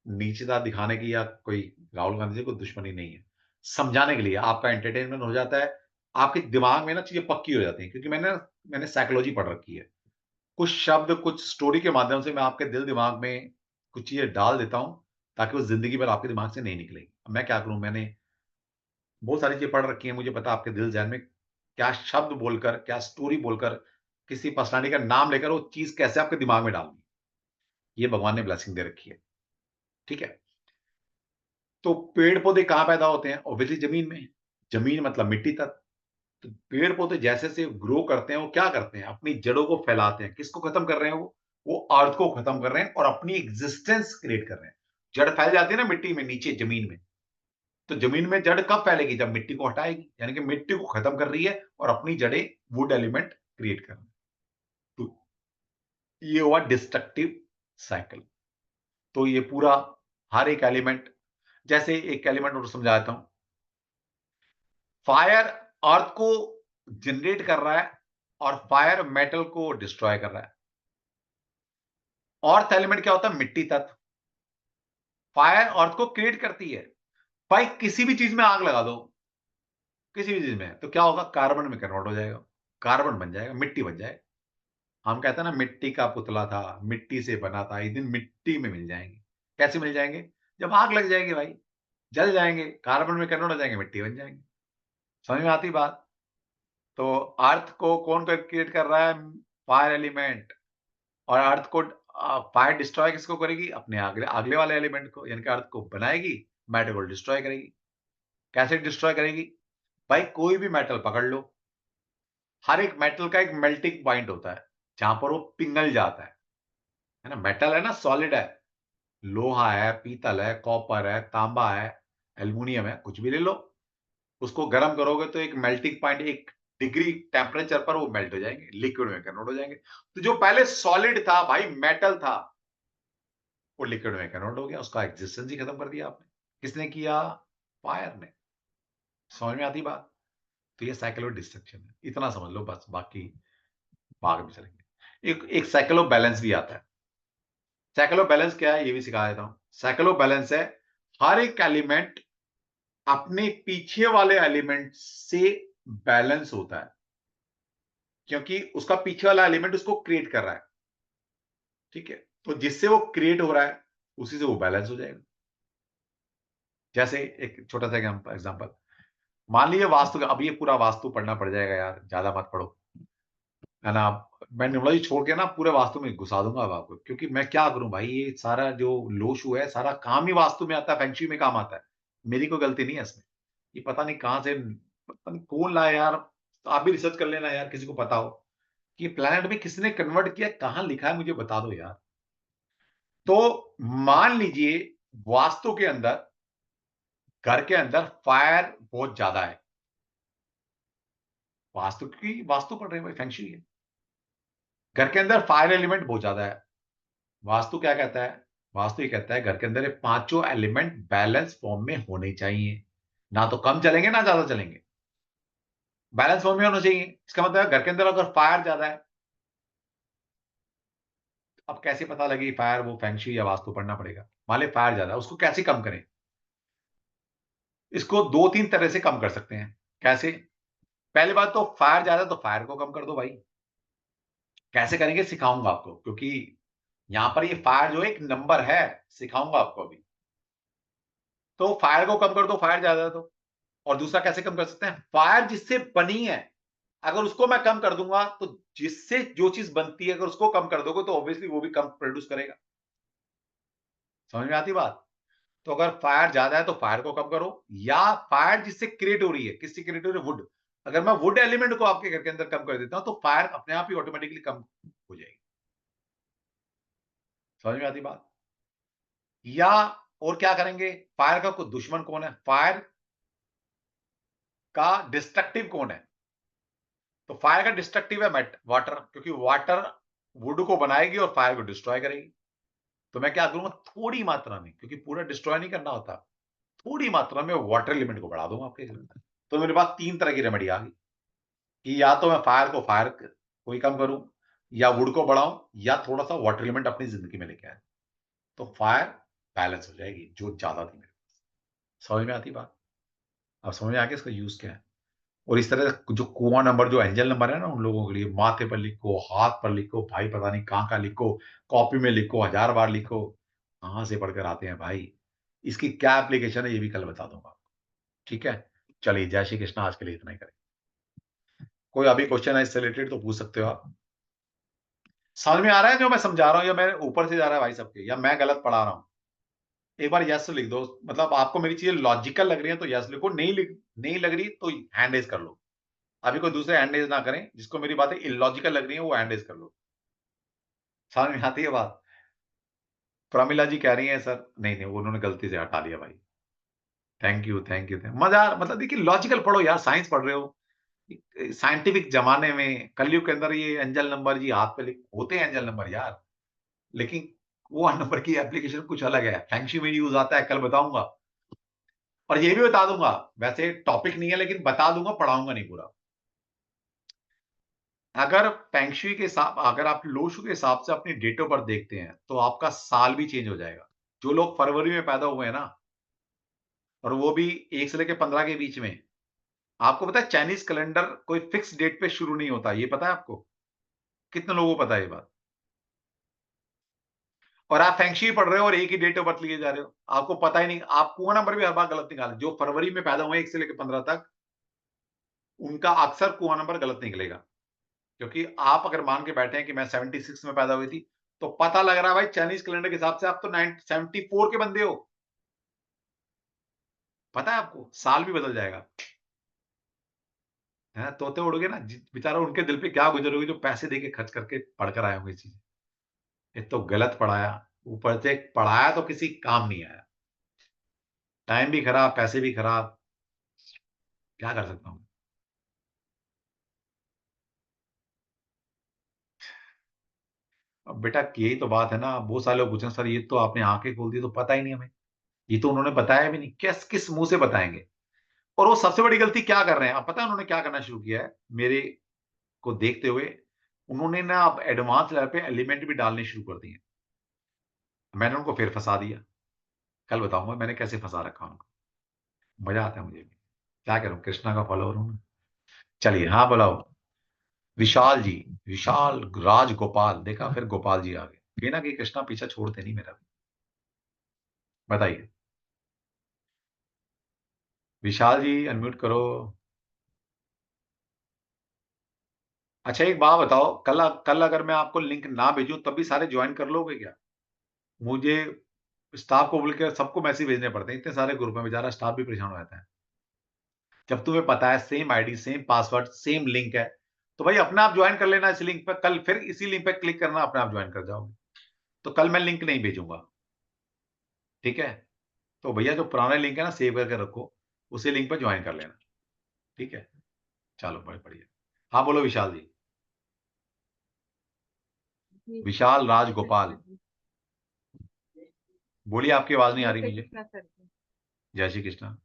नीचता दिखाने की या कोई राहुल गांधी से कोई दुश्मनी नहीं है, समझाने के लिए। आपका एंटरटेनमेंट हो जाता है, आपके दिमाग में ना चीजें पक्की हो जाती हैं, क्योंकि मैंने साइकोलॉजी पढ़ रखी है। कुछ शब्द, कुछ स्टोरी के माध्यम से मैं आपके दिल दिमाग में कुछ चीजें डाल देता हूं, ताकि वो जिंदगी भर आपके दिमाग से नहीं निकलेगी। अब मैं क्या करूं, मैंने बहुत सारी चीजें पढ़ रखी हैं, मुझे पता आपके दिल जहन में क्या शब्द बोलकर, क्या स्टोरी बोलकर, किसी पर्सनालिटी का नाम लेकर वो चीज कैसे आपके दिमाग में डालनी, ये भगवान ने ब्लेसिंग दे रखी है। ठीक है? तो पेड़ पौधे कहां पैदा होते हैं? ऑब्वियसली जमीन में। जमीन मतलब मिट्टी तक। तो पेड़ पौधे जैसे से ग्रो करते हैं, वो क्या करते हैं? अपनी जड़ों को फैलाते हैं। किसको खत्म कर रहे हैं? वो अर्थ को खत्म कर रहे हैं और अपनी एग्जिस्टेंस क्रिएट कर रहे हैं। जड़ फैल जाती है ना मिट्टी में, नीचे जमीन में। तो जमीन में जड़ कब फैलेगी? जब मिट्टी को हटाएगी, यानी कि मिट्टी को खत्म कर रही है और अपनी जड़ें वुड एलिमेंट क्रिएट कर रही है। तो ये हुआ डिस्ट्रक्टिव साइकिल। तो ये पूरा हर एक एलिमेंट, जैसे एक एलिमेंट और समझाता हूं। फायर अर्थ को जनरेट कर रहा है और फायर मेटल को डिस्ट्रॉय कर रहा है। अर्थ एलिमेंट क्या होता है? मिट्टी तत्व। फायर अर्थ को क्रिएट करती है। भाई किसी भी चीज में आग लगा दो, किसी भी चीज में, तो क्या होगा? कार्बन में कन्वर्ट हो जाएगा, कार्बन बन जाएगा, मिट्टी बन जाएगा। हम कहते हैं ना, मिट्टी का पुतला था, मिट्टी से बना था, एक दिन मिट्टी में मिल जाएंगे। कैसे मिल जाएंगे? जब आग लग जाएगी भाई, जल जाएंगे, कार्बन में कन्वर्ट हो जाएंगे, मिट्टी बन जाएंगे। समझ में आती बात? तो अर्थ को कौन क्रिएट कर रहा है? Fire element. और अर्थ को फायर डिस्ट्रॉय किसको करेगी? अपने अगले अगले वाले एलिमेंट को, यानी कि अर्थ को बनाएगी, मेटल को डिस्ट्रॉय करेगी। कैसे डिस्ट्रॉय करेगी भाई? कोई भी मेटल पकड़ लो, हर एक मेटल का एक मेल्टिंग पॉइंट होता है, जहां पर वो पिघल जाता है ना? मेटल है ना, सॉलिड है, लोहा है, पीतल है, कॉपर है, तांबा है, एल्युमिनियम है, कुछ भी ले लो। उसको गर्म करोगे तो एक मेल्टिंग पॉइंट, एक डिग्री टेम्परेचर पर वो मेल्ट हो जाएंगे, लिक्विड में कन्वर्ट हो जाएंगे। तो जो पहले सॉलिड था भाई, मेटल था, वो लिक्विड में कन्वर्ट हो गया, उसका एग्जिस्टेंस ही खत्म कर दिया आपने। किसने किया? फायर ने। समझ में आती बात? तो ये साइकिल ऑफ डिस्ट्रक्शन है, इतना समझ लो बस, बाकी बाद में चलेंगे। एक साइकिल ऑफ बैलेंस भी आता है। साइकिल ऑफ बैलेंस क्या है, ये भी सिखा देता हूं। साइकिल ऑफ बैलेंस है, हर एक एलिमेंट अपने पीछे वाले एलिमेंट से बैलेंस होता है, क्योंकि उसका पीछे वाला एलिमेंट उसको क्रिएट कर रहा है। ठीक है, तो जिससे वो क्रिएट हो रहा है उसी से वो बैलेंस हो जाएगा। जैसे एक छोटा सा एग्जांपल, मान लीजिए वास्तु, अब ये पूरा वास्तु पढ़ना पड़ जाएगा यार, ज्यादा मत पढ़ो, है ना। मैं न्यूमरोलॉजी छोड़ के ना पूरे वास्तु में घुसा दूंगा अब आपको, क्योंकि मैं क्या करूं भाई, ये सारा जो लो शू है सारा काम ही वास्तु में आता है, फेंगशुई में काम आता है। मेरी कोई गलती नहीं है इसमें। ये पता नहीं कहां से, पता नहीं कौन लाया यार। तो आप भी रिसर्च कर लेना यार, किसी को पता हो कि ये प्लैनेट में किसने कन्वर्ट किया, कहां लिखा है, मुझे बता दो यार। तो मान लीजिए वास्तु के अंदर, घर के अंदर फायर बहुत ज्यादा है, वास्तु पढ़ रहे हैं भाई, फेंगशुई है। घर के अंदर फायर एलिमेंट बहुत ज्यादा है। वास्तु क्या कहता है? वास्तु ये कहता है घर के अंदर ये पांचों एलिमेंट बैलेंस फॉर्म में होने चाहिए, ना तो कम चलेंगे ना ज्यादा चलेंगे, बैलेंस फॉर्म में होना चाहिए। इसका मतलब है घर के अंदर अगर फायर ज्यादा है, अब कैसे पता लगे फायर वो फेंगशुई या वास्तु पढ़ना पड़ेगा। मान ले फायर ज्यादा है, उसको कैसे कम करें? इसको दो तीन तरह से कम कर सकते हैं। कैसे? पहली बात तो फायर ज्यादा है तो फायर को कम कर दो भाई। कैसे करेंगे सिखाऊंगा आपको, क्योंकि यहां पर ये फायर जो एक नंबर है, सिखाऊंगा आपको अभी। तो फायर को कम कर दो, फायर ज्यादा है तो। और दूसरा कैसे कम कर सकते हैं? फायर जिससे बनी है, अगर उसको मैं कम कर दूंगा तो जिससे जो चीज बनती है अगर उसको कम कर दोगे तो ऑब्वियसली वो भी कम प्रोड्यूस करेगा। समझ में आती बात? तो अगर फायर ज्यादा है तो फायर को कम करो, या फायर जिससे क्रिएट हो रही है, किससे क्रिएट हो रही है? वुड। अगर मैं वुड एलिमेंट को आपके घर के अंदर कम कर देता हूं तो फायर अपने आप ही ऑटोमेटिकली कम हो जाएगी। समझ में आती बात? या और क्या करेंगे? फायर का कोई दुश्मन कौन है? फायर का डिस्ट्रक्टिव कौन है? तो फायर का डिस्ट्रक्टिव है वाटर, क्योंकि वाटर वुड को बनाएगी और फायर को डिस्ट्रॉय करेगी। तो मैं क्या करूंगा, थोड़ी मात्रा में, क्योंकि पूरा डिस्ट्रॉय नहीं करना होता, थोड़ी मात्रा में वाटर एलिमेंट को बढ़ा दूंगा आपके घर में। तो मेरे पास तीन तरह की रेमेडी आ गई कि या तो मैं फायर को ही कम करूं, या वुड को बढ़ाऊं, या थोड़ा सा वाटर एलिमेंट अपनी जिंदगी में लेके आए, तो फायर बैलेंस हो जाएगी जो ज्यादा थी मेरे पास। समझ में आती बात? अब समझ में आ गया इसका यूज क्या है। और इस तरह जो कुआं नंबर, जो एंजल नंबर है ना, उन लोगों के लिए माथे पर लिखो, हाथ पर लिखो भाई, पता नहीं कहाँ कहाँ लिखो, कॉपी में लिखो, 1000 बार लिखो, कहाँ से पढ़कर आते हैं भाई। इसकी क्या एप्लीकेशन है ये भी कल बता दूंगा। ठीक है, चलिए, जय श्री कृष्णा, आज के लिए इतना ही करें। कोई अभी क्वेश्चन है इससे रिलेटेड तो पूछ सकते हो आप। समझ में आ रहा है जो मैं समझा रहा हूँ, या मैं ऊपर से जा रहा है भाई सबके, या मैं गलत पढ़ा रहा हूँ? एक बार यस लिख दो, मतलब आपको मेरी चीजें लॉजिकल लग रही है तो यस लिखो, नहीं लग रही तो हैंड रेज कर लो। अभी कोई दूसरे हैंड रेज ना करें, जिसको मेरी बातें इलॉजिकल लग रही है वो हैंड रेज कर लो। समझ में आती है बात? प्रमिला जी कह रही हैं सर, नहीं नहीं, उन्होंने गलती से हटा लिया भाई। थैंक यू, थैंक यू, मजा मतलब देखिए, लॉजिकल पढ़ो यार, साइंस पढ़ रहे हो। साइंटिफिक जमाने में कलयुग के अंदर ये एंजल नंबर जी हाथ पे लिख होते हैं, एंजल नंबर यार, लेकिन वो नंबर की एप्लीकेशन कुछ अलग है, फेंगशुई में यूज आता है, कल बताऊंगा। और ये भी बता दूंगा, वैसे टॉपिक नहीं है लेकिन बता दूंगा, पढ़ाऊंगा नहीं पूरा। अगर फेंगशुई के हिसाब, अगर आप लोशु के हिसाब से अपनी डेट ऑफ बर्थ देखते हैं तो आपका साल भी चेंज हो जाएगा। जो लोग फरवरी में पैदा हुए हैं ना, और वो भी 1 से लेकर 15 के बीच में, आपको पता है चाइनीज कैलेंडर कोई फिक्स डेट पे शुरू नहीं होता, ये पता है आपको? कितने लोगों को पता है ये बात? और आप फेंगशुई पढ़ रहे हो और एक ही डेट ऑफ बर्थ लिए जा रहे हो, आपको पता ही नहीं। आप कुआं नंबर भी हर बार गलत निकाले, जो फरवरी में पैदा हुए 1 से लेकर 15 तक, उनका अक्सर कुआं नंबर गलत निकलेगा। क्योंकि आप अगर मान के बैठे हैं कि मैं 76 में पैदा हुई थी, तो पता लग रहा है भाई चाइनीज कैलेंडर के हिसाब से आप तो 74 के बंदे हो। पता है आपको, साल भी बदल जाएगा। है तोते उड़ोगे ना, बेचारा उनके दिल पे क्या गुजर होगी जो पैसे देके खर्च करके पढ़कर आए होंगे चीजें। ये तो गलत पढ़ाया, ऊपर से पढ़ाया तो किसी काम नहीं आया, टाइम भी खराब, पैसे भी खराब, क्या कर सकता हूँ। अब बेटा यही तो बात है ना, बहुत सारे लोग पूछे सर ये तो आपने आंखें खोल दी, तो पता ही नहीं हमें, ये तो उन्होंने बताया भी नहीं, किस मुंह से बताएंगे। और वो सबसे बड़ी गलती क्या कर रहे हैं, अब पता है उन्होंने क्या करना शुरू किया है मेरे को देखते हुए? उन्होंने ना अब एडवांस लेवल पे एलिमेंट भी डालने शुरू कर दिए। मैंने उनको फिर फंसा दिया, कल बताऊंगा मैंने कैसे फंसा रखा उनको। मजा आता है मुझे भी, क्या करूं, कृष्णा का फॉलोअर हूं ना। चलिए, हाँ बुलाओ। विशाल जी, विशाल राज गोपाल, देखा फिर गोपाल जी आ गए। कहीं ना कहीं कृष्णा पीछा छोड़ते नहीं मेरा। बताइए विशाल जी, अनम्यूट करो। अच्छा एक बात बताओ, कल अगर मैं आपको लिंक ना भेजूं तब भी सारे ज्वाइन कर लोगे क्या? मुझे स्टाफ को बोल के सबको मैसेज भेजने पड़ते हैं, इतने सारे ग्रुप में बेचारा स्टाफ भी परेशान हो जाता है। जब तुम्हें पता है same ID, same password, same link है, तो भाई अपने आप ज्वाइन कर लेना इस लिंक पर। कल फिर इसी लिंक पर क्लिक करना, अपने आप ज्वाइन कर जाओगे। तो कल मैं लिंक नहीं भेजूंगा, ठीक है? तो भैया जो पुराना लिंक है ना, सेव करके रखो, उसी लिंक पर ज्वाइन कर लेना, ठीक है? चलो बड़े बढ़िया। हाँ बोलो विशाल जी। विशाल राजगोपाल, बोलिए, आपकी आवाज नहीं आ रही मुझे। जय श्री कृष्णा।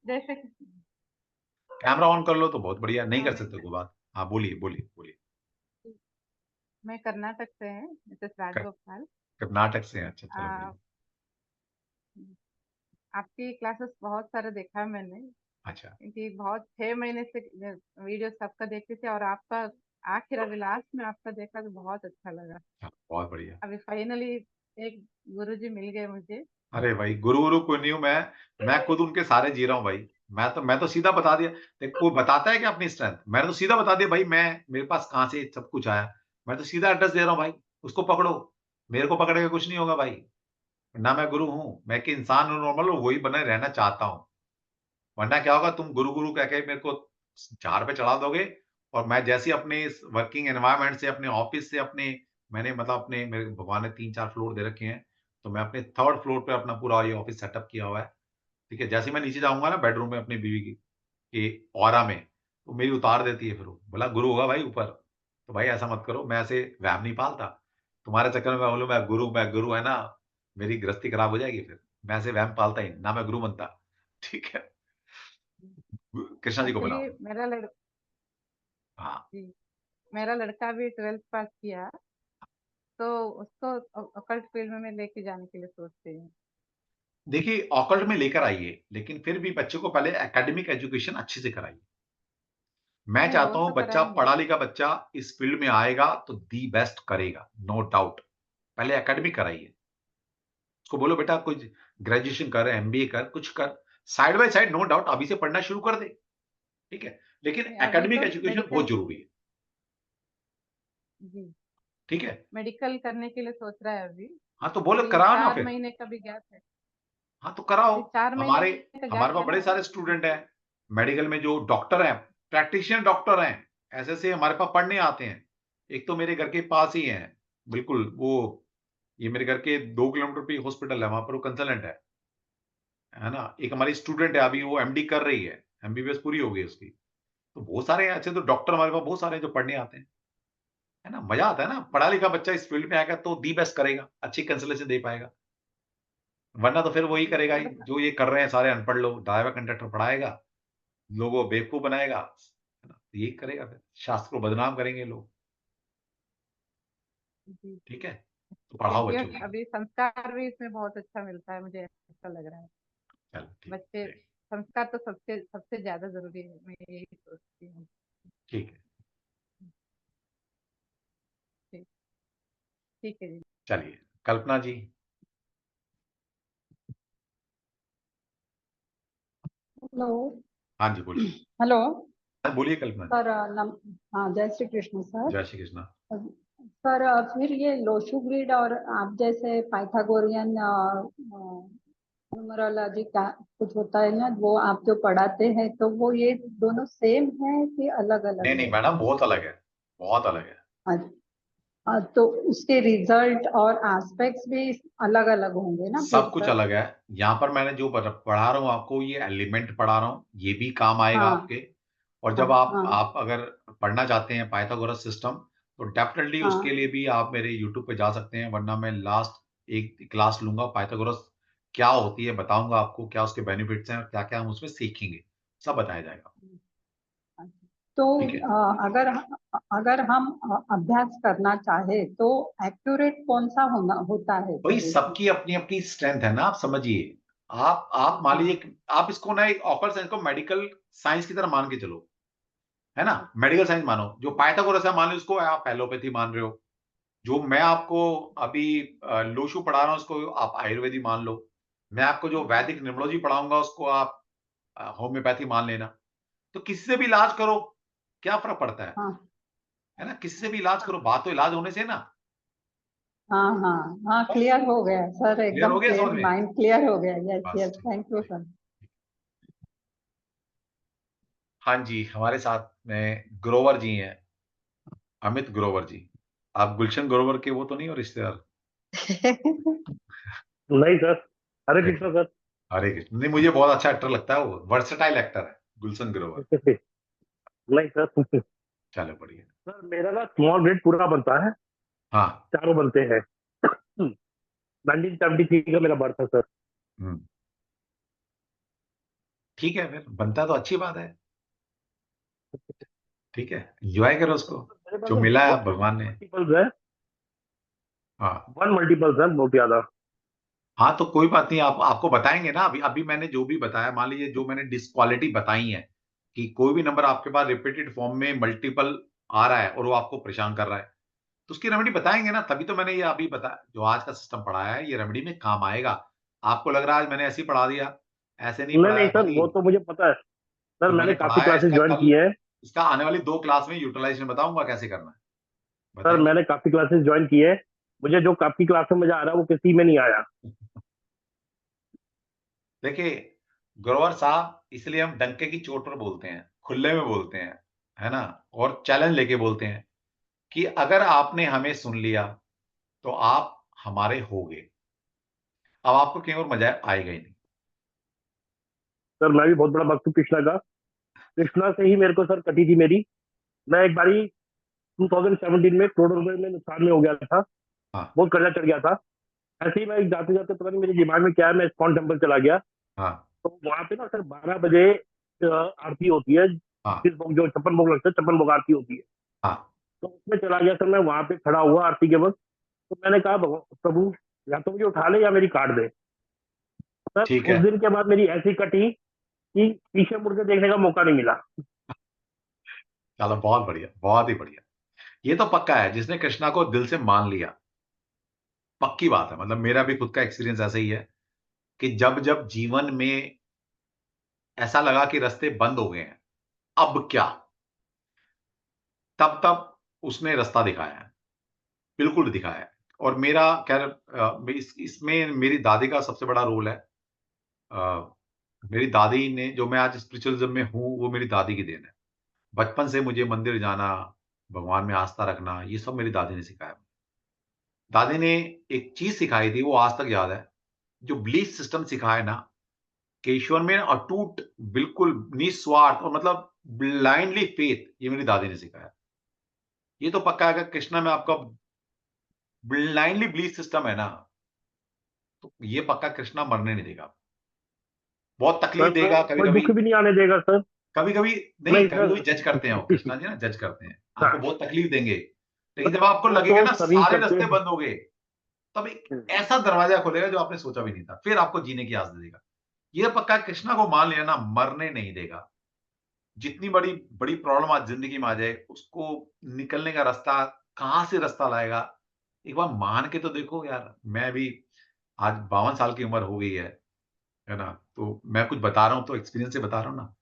जैसे कि कैमरा ऑन कर लो तो बहुत बढ़िया। नहीं कर सकते कोई बात। हाँ बोलिए बोलिए बोलिए। मैं कर्नाटक से है, मिसेस राजगोपाल। कर्नाटक से हैं, अच्छा चलो आ, बढ़िया। आपकी क्लासेस बहुत सारे देखा है मैंने, अच्छा क्योंकि बहुत 6 महीने से वीडियो सबका देखती थी, और आपका आखिर अभी लास्ट में आपका देखा तो बहुत अच्छा लगा। बहुत बढ़िया। अभी फाइनली एक गुरुजी मिल गए मुझे। अरे भाई गुरु कोई नहीं हूं मैं खुद उनके सारे जी रहा हूँ भाई। मैं तो सीधा बता दिया। देख कोई बताता है कि अपनी स्ट्रेंथ, मैंने तो सीधा बता दिया भाई, मैं मेरे पास कहां से सब कुछ आया। मैं तो सीधा एड्रेस दे रहा हूँ भाई, उसको पकड़ो। मेरे को पकड़ के कुछ नहीं होगा भाई। ना मैं गुरु हूं, मैं कि इंसान हूं, नॉर्मल हूं, वही बने रहना चाहता हूं। वरना क्या होगा, तुम गुरु गुरु कह के मेरे को झाड़ पे चढ़ा दोगे। और मैं जैसे ही अपने इस वर्किंग एनवायरनमेंट से, अपने ऑफिस से, अपने मैंने मतलब अपने मेरे भगवान ने 3-4 फ्लोर दे रखे हैं, तो मैं अपने 3rd फ्लोर पे अपना पूरा ये ऑफिस सेटअप किया हुआ है। ठीक है? जैसे ही मैं नीचे जाऊँगा ना बेडरूम में अपनी बीवी की के ऑरा में, तो मेरी उतार देती है फिर वो। बोला गुरु होगा भाई ऊपर। तो भाई ऐसा मत करो, मैं ऐसे वहम नहीं पालता। तुम्हारे चक्कर में मैं बोलूँ मैं गुरु है ना, मेरी गृहस्थी खराब हो जाएगी फिर। मैं ऐसे वहम पालता ही नहीं, ना मैं गुरु बनता। ठीक है? कृष्णा जी को एक्चुअली बुलाओ। हाँ, जी मेरा लड़का भी 12th पास किया, तो उसको अकल्ट फील्ड में लेके जाने के लिए सोचते हैं। देखिए ऑकल्ट में लेकर आइए, लेकिन फिर भी बच्चे को पहले एकेडमिक एजुकेशन अच्छे से कराइए। मैं नहीं, वो चाहता हूं तो बच्चा कराएंगे। पढ़ा लिखा बच्चा इस फील्ड में आएगा तो दी बेस्ट करेगा, नो डाउट। पहले एकेडमिक कराइए। उसको बोलो बेटा कुछ ग्रेजुएशन कर, एमबीए कर, कुछ कर, side by side, no doubt अभी से पढ़ना शुरू कर दे। ठीक है? लेकिन नहीं, अभी एकेडमिक तो एजुकेशन बहुत मेडिकल, जरूरी है। जी ठीक है? मेडिकल करने के लिए सोच रहा है अभी। हाँ तो बोलो अभी कराओ ना चार फिर। महीने का भी गैप है। हाँ तो कराओ। अभी 4 महीने हमारे का हमारे गैप पास है बड़े ना। सारे स्टूडेंट हैं मेडिकल में, जो डॉक्टर हैं, प्रैक्टिशनर डॉक्टर हैं, ऐसे हमारे पास पढ़ने आते हैं। एक तो मेरे घर के पास ही है, बिल्कुल वो, ये मेरे घर के 2 किलोमीटर पे हॉस्पिटल है, वहां पर वो कंसल्टेंट है ना। एक हमारी स्टूडेंट है, अभी वो एमडी कर रही है, एमबीबीएस पूरी हो गई उसकी। तो बहुत सारे हैं अच्छे, तो डॉक्टर हमारे पास बहुत सारे हैं जो पढ़ने आते हैं, है ना। मजा आता है ना, पढ़ा लिखा बच्चा इस फील्ड में आएगा तो दी बेस्ट करेगा, अच्छी कंसल्टेशन दे पाएगा। वरना तो फिर वही करेगा ही थोड़ा जो ये कर रहे हैं सारे अनपढ़ लोग। ड्राइवर कंडक्टर पढ़ाएगा, लोगों को बेवकूफ बनाएगा, है ना। तो यही करेगा, फिर शास्त्र को बदनाम करेंगे लोग। जी, ठीक है? तो पढ़ाओ क्योंकि बच्चों को। अभी संस्कार भी इसमें बहुत अच्छा मिलता है, मुझे ऐसा लग रहा है। चलो ठीक बच्चे, ठीक संस्कार तो सबसे सबसे ज्यादा जरूरी है, मैं यही सोचती हूँ। ठीक है। ठीक, ठीक है जी। चलिए कल्पना जी। हेलो। हाँ जी बोलिए। हेलो हाँ बोलिए कल्पना जी। सर। हाँ, जय श्री कृष्ण सर। जय श्री कृष्णा। सर, फिर ये लोशू ग्रिड और आप जैसे पाइथागोरियन न्यूमरोलॉजी का कुछ होता है ना, वो आप जो पढ़ाते हैं, तो वो ये दोनों सेम है कि अलग नहीं अलग नहीं है? मैडम, बहुत अलग है, बहुत अलग है। तो उसके रिजल्ट और एस्पेक्ट्स भी अलग अलग होंगे ना फिर सब कुछ सर? अलग है। यहाँ पर मैंने जो पढ़ा रहा हूँ आपको, ये एलिमेंट पढ़ा रहा हूँ, ये भी काम आएगा हाँ आपके। और हाँ जब आप हाँ आप अगर पढ़ना चाहते हैं पाइथागोरस सिस्टम, तो डेफिनेटली उसके हाँ। लिए भी आप मेरे यूट्यूब पे जा सकते हैं। वरना मैं लास्ट एक क्लास लूंगा, पाइथागोरस क्या होती है बताऊंगा आपको, क्या उसके बेनिफिट्स हैं और क्या क्या हम उसमें सीखेंगे, सब बताया जाएगा। तो ठीक है? अगर अगर हम अभ्यास करना चाहे तो एक्यूरेट कौन सा होता है भाई सर इसमें? सबकी अपनी अपनी स्ट्रेंथ है ना, आप समझिए। आप मान लीजिए आप इसको ना एक ऑकल साइंस को मेडिकल साइंस की तरह मान के चलो, है ना। मेडिकल साइंस मानो, जो पाइथागोरस है मान लो उसको आप एलोपैथी मान रहे हो, जो मैं आपको अभी लोशु पढ़ा रहा हूँ उसको आप आयुर्वेदी मान लो, मैं आपको जो वैदिक न्यूमरोलॉजी पढ़ाऊंगा उसको आप होम्योपैथी मान लेना। तो किसी से भी इलाज करो, क्या फर्क पड़ता हाँ है ना? किसी से भी इलाज करो, बात तो इलाज होने से है ना। हाँ हाँ हाँ, क्लियर हो गया सर, क्लियर एकदम हो गया क्लियर, समझ में? माइंड क्लियर हो गया। यस बस यस, ठीक थैंक यू ठीक। सर। हाँ जी, हमारे साथ में ग्रोवर जी हैं, अमित ग्रोवर जी। आप गुलशन ग्रोवर के वो तो नहीं हो रिश्तेदार? नहीं सर, हरे ठीक कृष्णा है, सर। हरे कृष्ण। नहीं, मुझे बहुत अच्छा एक्टर लगता है वो, वर्सेटाइल एक्टर है गुलशन ग्रोवर। नहीं सर। सर चलो बढ़िया। मेरा ना स्मॉल ग्रेड पूरा बनता है, हाँ। चारों बनते हैं। 1973 का मेरा बर्थ है सर। हम्म, ठीक है, फिर बनता तो अच्छी बात है। ठीक है, एंजॉय करो उसको, मेरे पास जो में मिला है बहुत भगवान ने। मल्टीपल्स है, हाँ वन मल्टीपल्स है बहुत ज्यादा। हाँ, तो कोई बात नहीं, आप आपको बताएंगे ना। अभी अभी मैंने जो भी बताया, मान लीजिए जो मैंने डिसक्वालिटी बताई है कि कोई भी नंबर आपके पास रिपीटेड फॉर्म में मल्टीपल आ रहा है और वो आपको परेशान कर रहा है, तो उसकी रेमेडी बताएंगे ना। तभी तो मैंने ये अभी बताया, जो आज का सिस्टम पढ़ाया है ये रेमेडी में काम आएगा। आपको लग रहा है आज मैंने ऐसे ही पढ़ा दिया, ऐसे नहीं नहीं नहीं पढ़ाया सर, भाई। वो तो मुझे पता है सर, जो मैंने मैंने काफी पढ़ाया है क्लासेस इसका ज्वाइन कल, किए हैं। इसका आने वाली 2 क्लास में यूटिलाइजेशन बताऊंगा कैसे करना है। सर बताइए। मैंने काफी क्लासेस ज्वाइन किए हैं, मुझे जो काफी क्लास में मजा आ रहा है वो किसी में नहीं आया। देखिए ग्रोवर साहब, इसलिए हम डंके की चोट पर बोलते हैं, खुले में बोलते हैं, है ना, और चैलेंज लेके बोलते हैं कि अगर आपने हमें सुन लिया तो आप हमारे होगे। अब आपको कहीं और मजा आएगा ही नहीं। सर मैं भी बहुत बड़ा भक्त हूँ कृष्णा का, कृष्णा से ही मेरे को सर कटी थी मेरी। मैं एक बारी 2017 में करोड़ों रुपए में नुकसान में हो गया था, हाँ बहुत कर्जा चढ़ गया था। ऐसे ही मैं जाते जाते पता नहीं मेरे दिमाग में क्या है, मैं इस्कॉन टेम्पल चला गया। हाँ तो वहां पे ना सर 12 बजे आरती होती है, हाँ जो 56 भोग लगते हैं, 56 भोग आरती होती है। हाँ तो उसमें चला गया सर, मैं वहां पे खड़ा हुआ आरती के वक्त। तो मैंने कहा प्रभु या तो मुझे उठा ले या मेरी काट दे। सर ठीक उस है। दिन के बाद मेरी ऐसी कटी कि पीछे मुड़ के देखने का मौका नहीं मिला। चलो बहुत बढ़िया, बहुत ही बढ़िया। ये तो पक्का है, जिसने कृष्णा को दिल से मान लिया, पक्की बात है। मतलब मेरा भी खुद का एक्सपीरियंस ऐसा ही है कि जब जब जीवन में ऐसा लगा कि रास्ते बंद हो गए हैं, अब क्या, तब तब उसने रास्ता दिखाया है, बिल्कुल दिखाया है। और मेरा खैर इसमें मेरी दादी का सबसे बड़ा रोल है। अ, मेरी दादी ने, जो मैं आज स्पिरिचुअलिज्म में हूँ, वो मेरी दादी की देन है। बचपन से मुझे मंदिर जाना, भगवान में आस्था रखना, ये सब मेरी दादी ने सिखाया। दादी ने एक चीज सिखाई थी, वो आज तक याद है। जो बिलीफ सिस्टम सिखाया ना, कि ईश्वर में अटूट, बिल्कुल निस्वार्थ और मतलब ब्लाइंडली फेथ, ये मेरी दादी ने सिखाया। ये तो पक्का है कि कृष्णा में आपका ब्लाइंडली बिलीफ सिस्टम है ना, तो ये पक्का कृष्णा मरने नहीं देगा। बहुत तकलीफ सर देगा कभी कोई कभी, दुख भी नहीं आने देगा सर। कभी कभी नहीं, नहीं कभी सर। कभी जज करते हैं वो, कृष्णा जी ना जज करते हैं, आपको हाँ, बहुत तकलीफ देंगे। लेकिन जब आपको वो लगेगा तो ना सभी सारे करते रास्ते हैं। बंद हो गए, तब एक ऐसा दरवाजा खुलेगा जो आपने सोचा भी नहीं था, फिर आपको जीने की आज़ादी देगा। ये पक्का, कृष्णा को मान लिया ना, मरने नहीं देगा। जितनी बड़ी बड़ी प्रॉब्लम आज जिंदगी में आ जाए, उसको निकलने का रास्ता कहाँ से रास्ता लाएगा, एक बार मान के तो देखो यार। मैं भी आज 52 साल की उम्र हो गई है ना, तो मैं कुछ बता रहा हूँ तो एक्सपीरियंस से बता रहा हूँ ना।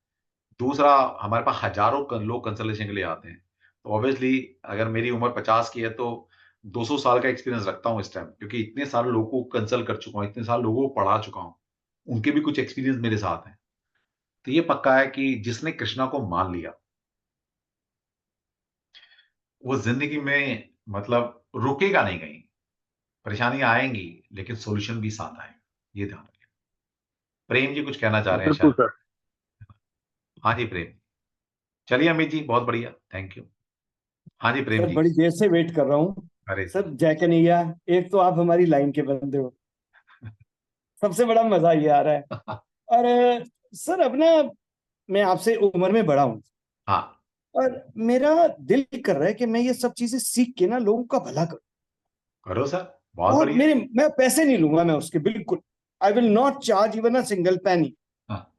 दूसरा, हमारे पास हजारों लोग कंसल्टेशन के लिए आते हैं, तो ऑब्वियसली अगर मेरी उम्र 50 की है तो 200 साल का एक्सपीरियंस रखता हूँ इस टाइम, क्योंकि इतने सारे लोगों को कंसल्ट कर चुका हूँ, इतने सारे लोगों को पढ़ा चुका हूँ, उनके भी कुछ एक्सपीरियंस मेरे साथ हैं। तो ये पक्का है कि जिसने कृष्णा को मान लिया, वो जिंदगी में मतलब रुकेगा नहीं कहीं। परेशानियां आएंगी लेकिन सॉल्यूशन भी साथ आएगा, ये ध्यान रखिए। प्रेम जी कुछ कहना चाह रहे हैं बिल्कुल शायद। सर। हाँ जी प्रेम। चलिए अमित जी, बहुत बढ़िया, थैंक यू। हाँ जी प्रेम सर जी। बड़ी देर से वेट कर रहा हूँ। अरे सर जय कन्हैया, एक तो आप हमारी लाइन के बंदे हो, सबसे बड़ा मजा ये आ रहा है। और सर अब ना मैं आपसे उम्र में बड़ा हूँ, हाँ, और मेरा दिल कर रहा है कि मैं ये सब चीजें सीख के ना लोगों का भला करूं। करो सर, बहुत और बढ़िया। मैं पैसे नहीं लूंगा मैं उसके, बिल्कुल। I will not charge even a single penny. हाँ,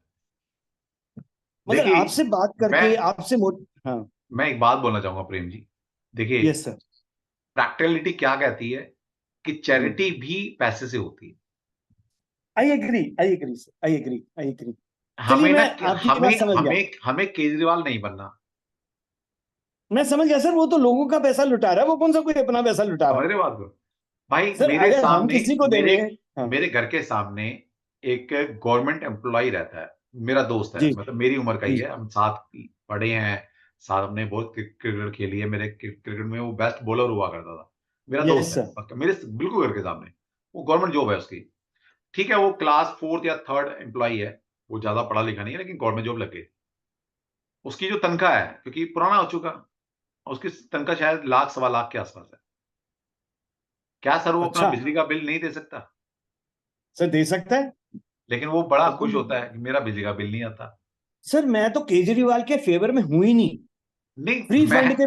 मगर देखिए आपसे बात मैं करके आपसे हाँ। मैं एक बात बोलना चाहूंगा प्रेम जी। देखिए यस सर। प्रैक्टिकलिटी क्या कहती है कि चैरिटी भी पैसे से होती है। I agree sir, I agree. हमें चलिए ना मैं आपकी बात हमें समझ गया। हमें हमें केजरीवाल नहीं बनना। मैं समझ गया सर, वो तो लोगों का पैसा लुटा रहा है, वो कौन सा कोई अपना पैसा लुटा रहा समझ है। रहे बात को भाई? सर मेरे अगर हम सामने किसी को मेरे देंगे, हाँ, मेरे घर के सामने एक गवर्नमेंट एम्प्लॉय रहता है, मेरा दोस्त है, जी मतलब मेरी उम्र का ही जी है, हम साथ पढ़े हैं, साथ हमने बहुत क्रिकेट खेली है। मेरे क्रिकेट में वो बेस्ट बॉलर हुआ करता था, मेरा यस दोस्त है, सर, मतलब मेरे बिल्कुल घर के सामने। वो गवर्नमेंट जॉब है उसकी, ठीक है, वो क्लास 4th या 3rd एम्प्लॉय है, वो ज्यादा पढ़ा लिखा नहीं है, लेकिन गवर्नमेंट जॉब लग गई। उसकी जो तनख्वाह है, क्योंकि पुराना हो चुका, उसकी तनख्वाह शायद लाख सवा लाख के आसपास है। क्या सर वो अपना अच्छा बिजली का बिल नहीं दे सकता? सर दे सकता है। लेकिन वो बड़ा खुश बिल्कुल होता है कि मेरा बिजली का बिल नहीं आता। सर, मैं तो केजरीवाल के फेवर में हूं ही नहीं, नहीं, फ्री फंड के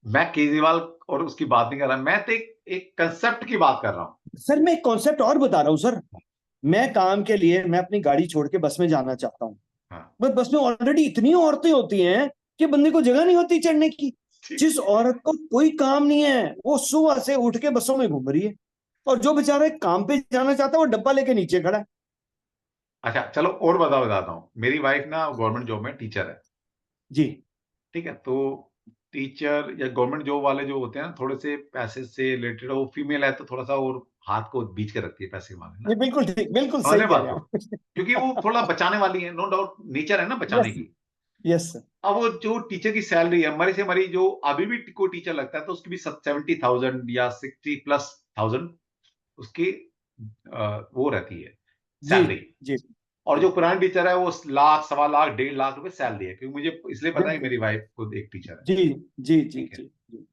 मैं केजरीवाल और उसकी बात नहीं कर रहा, मैं तो एक कंसेप्ट की बात कर रहा हूँ। सर मैं एक कॉन्सेप्ट और बता रहा हूँ सर। मैं काम के लिए मैं अपनी गाड़ी छोड़ के बस में जाना चाहता हूँ, हाँ, बस बस में ऑलरेडी इतनी औरतें होती हैं कि बंदे को जगह नहीं होती चढ़ने की। ठीक। जिस औरत को कोई काम नहीं है वो सुबह से उठ के बसों में घूम रही है, और जो बेचारा एक काम पे जाना चाहता है वो डब्बा लेके नीचे खड़ा है। अच्छा चलो और बताता हूँ। मेरी वाइफ ना गवर्नमेंट जॉब में टीचर है, जी ठीक है, तो टीचर या गवर्नमेंट जॉब वाले जो होते हैं ना, थोड़े से पैसे से रिलेटेड, वो फीमेल है तो थोड़ा सा और हाथ को बीच के रखती है पैसे मांगे ये ना। बिल्कुल ठीक, बिल्कुल समझ सही रहे कह बात रहे को? हैं क्योंकि वो थोड़ा बचाने वाली है, नो डाउट, नेचर है ना बचाने यस की। यस सर, अब वो जो टीचर की सैलरी है, मरी से मरी, जो अभी भी कोई टीचर लगता है तो उसकी भी 70,000 या 60+1,000 उसकी वो रहती है जी सैलरी। जी और जी जो पुरानी टीचर है वो लाख सवा लाख 1.5 लाख रुपए सैलरी है, क्योंकि मुझे इसलिए पता है कि बिल्कुल मेरी वाइफ खुद एक टीचर है, जी जी जी ठीक है। जी जी।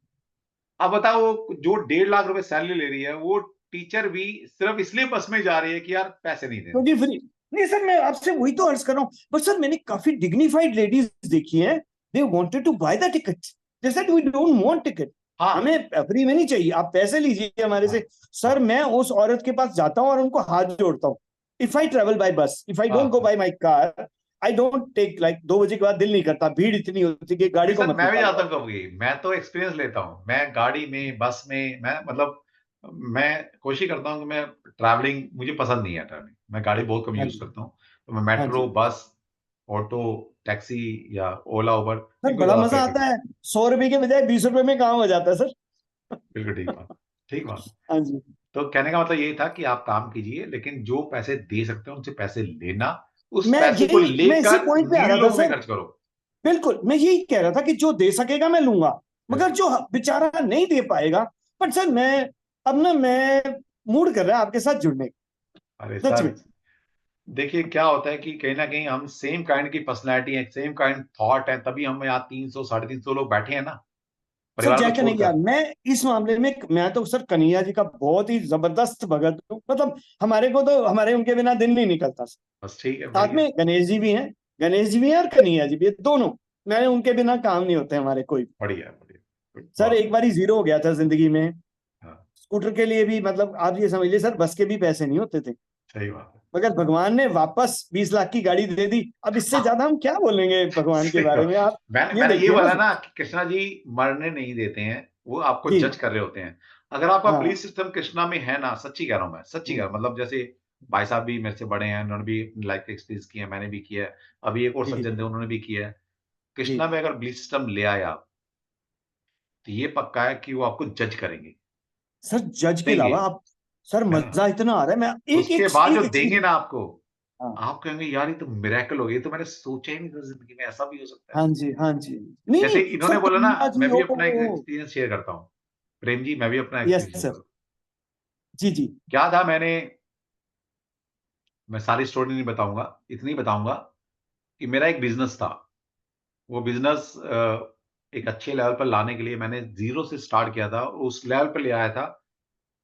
अब बताओ, वो जो 1.5 लाख रुपए सैलरी ले रही है, वो टीचर भी सिर्फ इसलिए बस में जा रही है कि यार पैसे नहीं देने। क्योंकि फ्री नहीं सर, मैं आपसे वही तो अर्ज कर रहा हूँ, बट सर मैंने काफी डिग्निफाइड लेडीज देखी हैं, they wanted to buy the ticket, they said we don't want ticket, हाँ हमें फ्री में नहीं चाहिए, आप पैसे लीजिए हमारे हाँ से। सर मैं उस औरत के पास जाता हूँ और उनको हाथ जोड़ता हूँ। If I travel by bus, if I don't go हाँ। By my car, I don't take, like 2 बजे के बाद दिल नहीं करता, भीड़ इतनी होती है कि गाड़ी नहीं को सर, मत मैं भी निकालो। जाता हूँ कभी, मैं तो एक्सपीरियंस लेता हूँ, मैं गाड़ी में, बस में, मैं मतलब मैं कोशिश करता हूँ कि मैं ट्रैवलिंग, मुझे पसंद नहीं है ट्रैवलिंग, मैं गाड़ी बहुत कम हाँ यूज जी करता हूँ, तो मैं हाँ जी मेट्रो, बस, ऑटो, टैक्सी या ओला उबर सर, इनको बड़ा ज्यादा मजा प्रेफर आता करता है, 100 रुपए के बजाय 20 रुपए में काम हो जाता है सर। हूँ। बिल्कुल ठीक बात, ठीक बात। हाँ जी तो कहने का मतलब ये था कि आप काम कीजिए, लेकिन जो पैसे दे सकते हो उनसे पैसे लेना, उस पैसे को मैं इसी लेकर पॉइंट पे आ नीड रहा था लोगों में सर, खर्च करो। बिल्कुल मैं यही कह रहा था कि जो दे सकेगा मैं लूंगा, मगर जो बेचारा नहीं दे पाएगा। बट सर मैं अब ना मैं मूड कर रहा है आपके साथ जुड़ने अरे का, सच सर, में। देखिए क्या होता है कि कहीं ना कहीं हम सेम काइंड की पर्सनैलिटी है, सेम काइंड थॉट है, तभी हम यहाँ 300 350 लोग बैठे हैं ना, सर परिवार जय को कन्हैया, छोड़कर। मैं इस मामले में मैं तो सर कन्हैया जी का बहुत ही जबरदस्त भगत हूँ, मतलब हमारे को तो हमारे उनके बिना दिन नहीं निकलता सर। बस ठीक है, साथ बढ़िया में गणेश जी भी हैं, गणेश जी भी हैं और कन्हैया जी भी हैं, दोनों। मैंने उनके बिना काम नहीं होते हमारे कोई। बढ़िया बढ़िया, सर बहुत एक बार ही जीरो हो गया था जिंदगी में, हाँ, स्कूटर के लिए भी, मतलब आप ये समझ लीजिए सर बस के भी पैसे नहीं होते थे, सही बात मगर भगवान ने वापस 20 लाख की गाड़ी दे दी। अब इससे है। ज्यादा हम क्या बोलेंगे भगवान के सही बारे बात। में, आप ये मैंने ये देखिए ना बोला सर। ना कि कृष्णा जी मरने नहीं देते हैं, वो आपको जी जज कर रहे होते हैं। अगर आपका हाँ बिलीफ सिस्टम कृष्णा में है ना, सच्ची कह रहा हूं मैं, सच्ची कह रहा हूं, मतलब जैसे भाई साहब भी मेरे से बड़े हैं, उन्होंने भी लाइफ का एक्सपीरियंस किया है, मैंने भी किया है, अभी एक और जी सज्जन थे उन्होंने भी किया है। जी कृष्णा में अगर बिलीफ सिस्टम ले आया, तो ये पक्का है कि वो आपको जज करेंगे, सर, जज के देंगे, अलावा आप, सर है ना? मजा इतना आ रहा है, मैं एक उसके एक बाद जो एक देंगे चीज। ना आपको, हाँ आप कहेंगे यार ये तो मिरेकल हो गया, ये तो मैंने सोचा ही नहीं था जिंदगी में ऐसा भी हो सकता है। हाँ जी हाँ जी, नहीं जैसे नहीं इन्होंने सर, बोला ना, कन्हैया जी मैं भी ओ, अपना एक एक्सपीरियंस शेयर करता हूँ, प्रेम जी, मैं भी अपना यस एक्सपीरियंस शेयर सर, करता हूँ। जी जी क्या था, मैं सारी स्टोरी नहीं बताऊंगा, इतनी बताऊंगा कि मेरा एक बिजनेस था। वो बिजनेस एक अच्छे लेवल पर लाने के लिए मैंने जीरो से स्टार्ट किया था, और उस लेवल पर ले आया था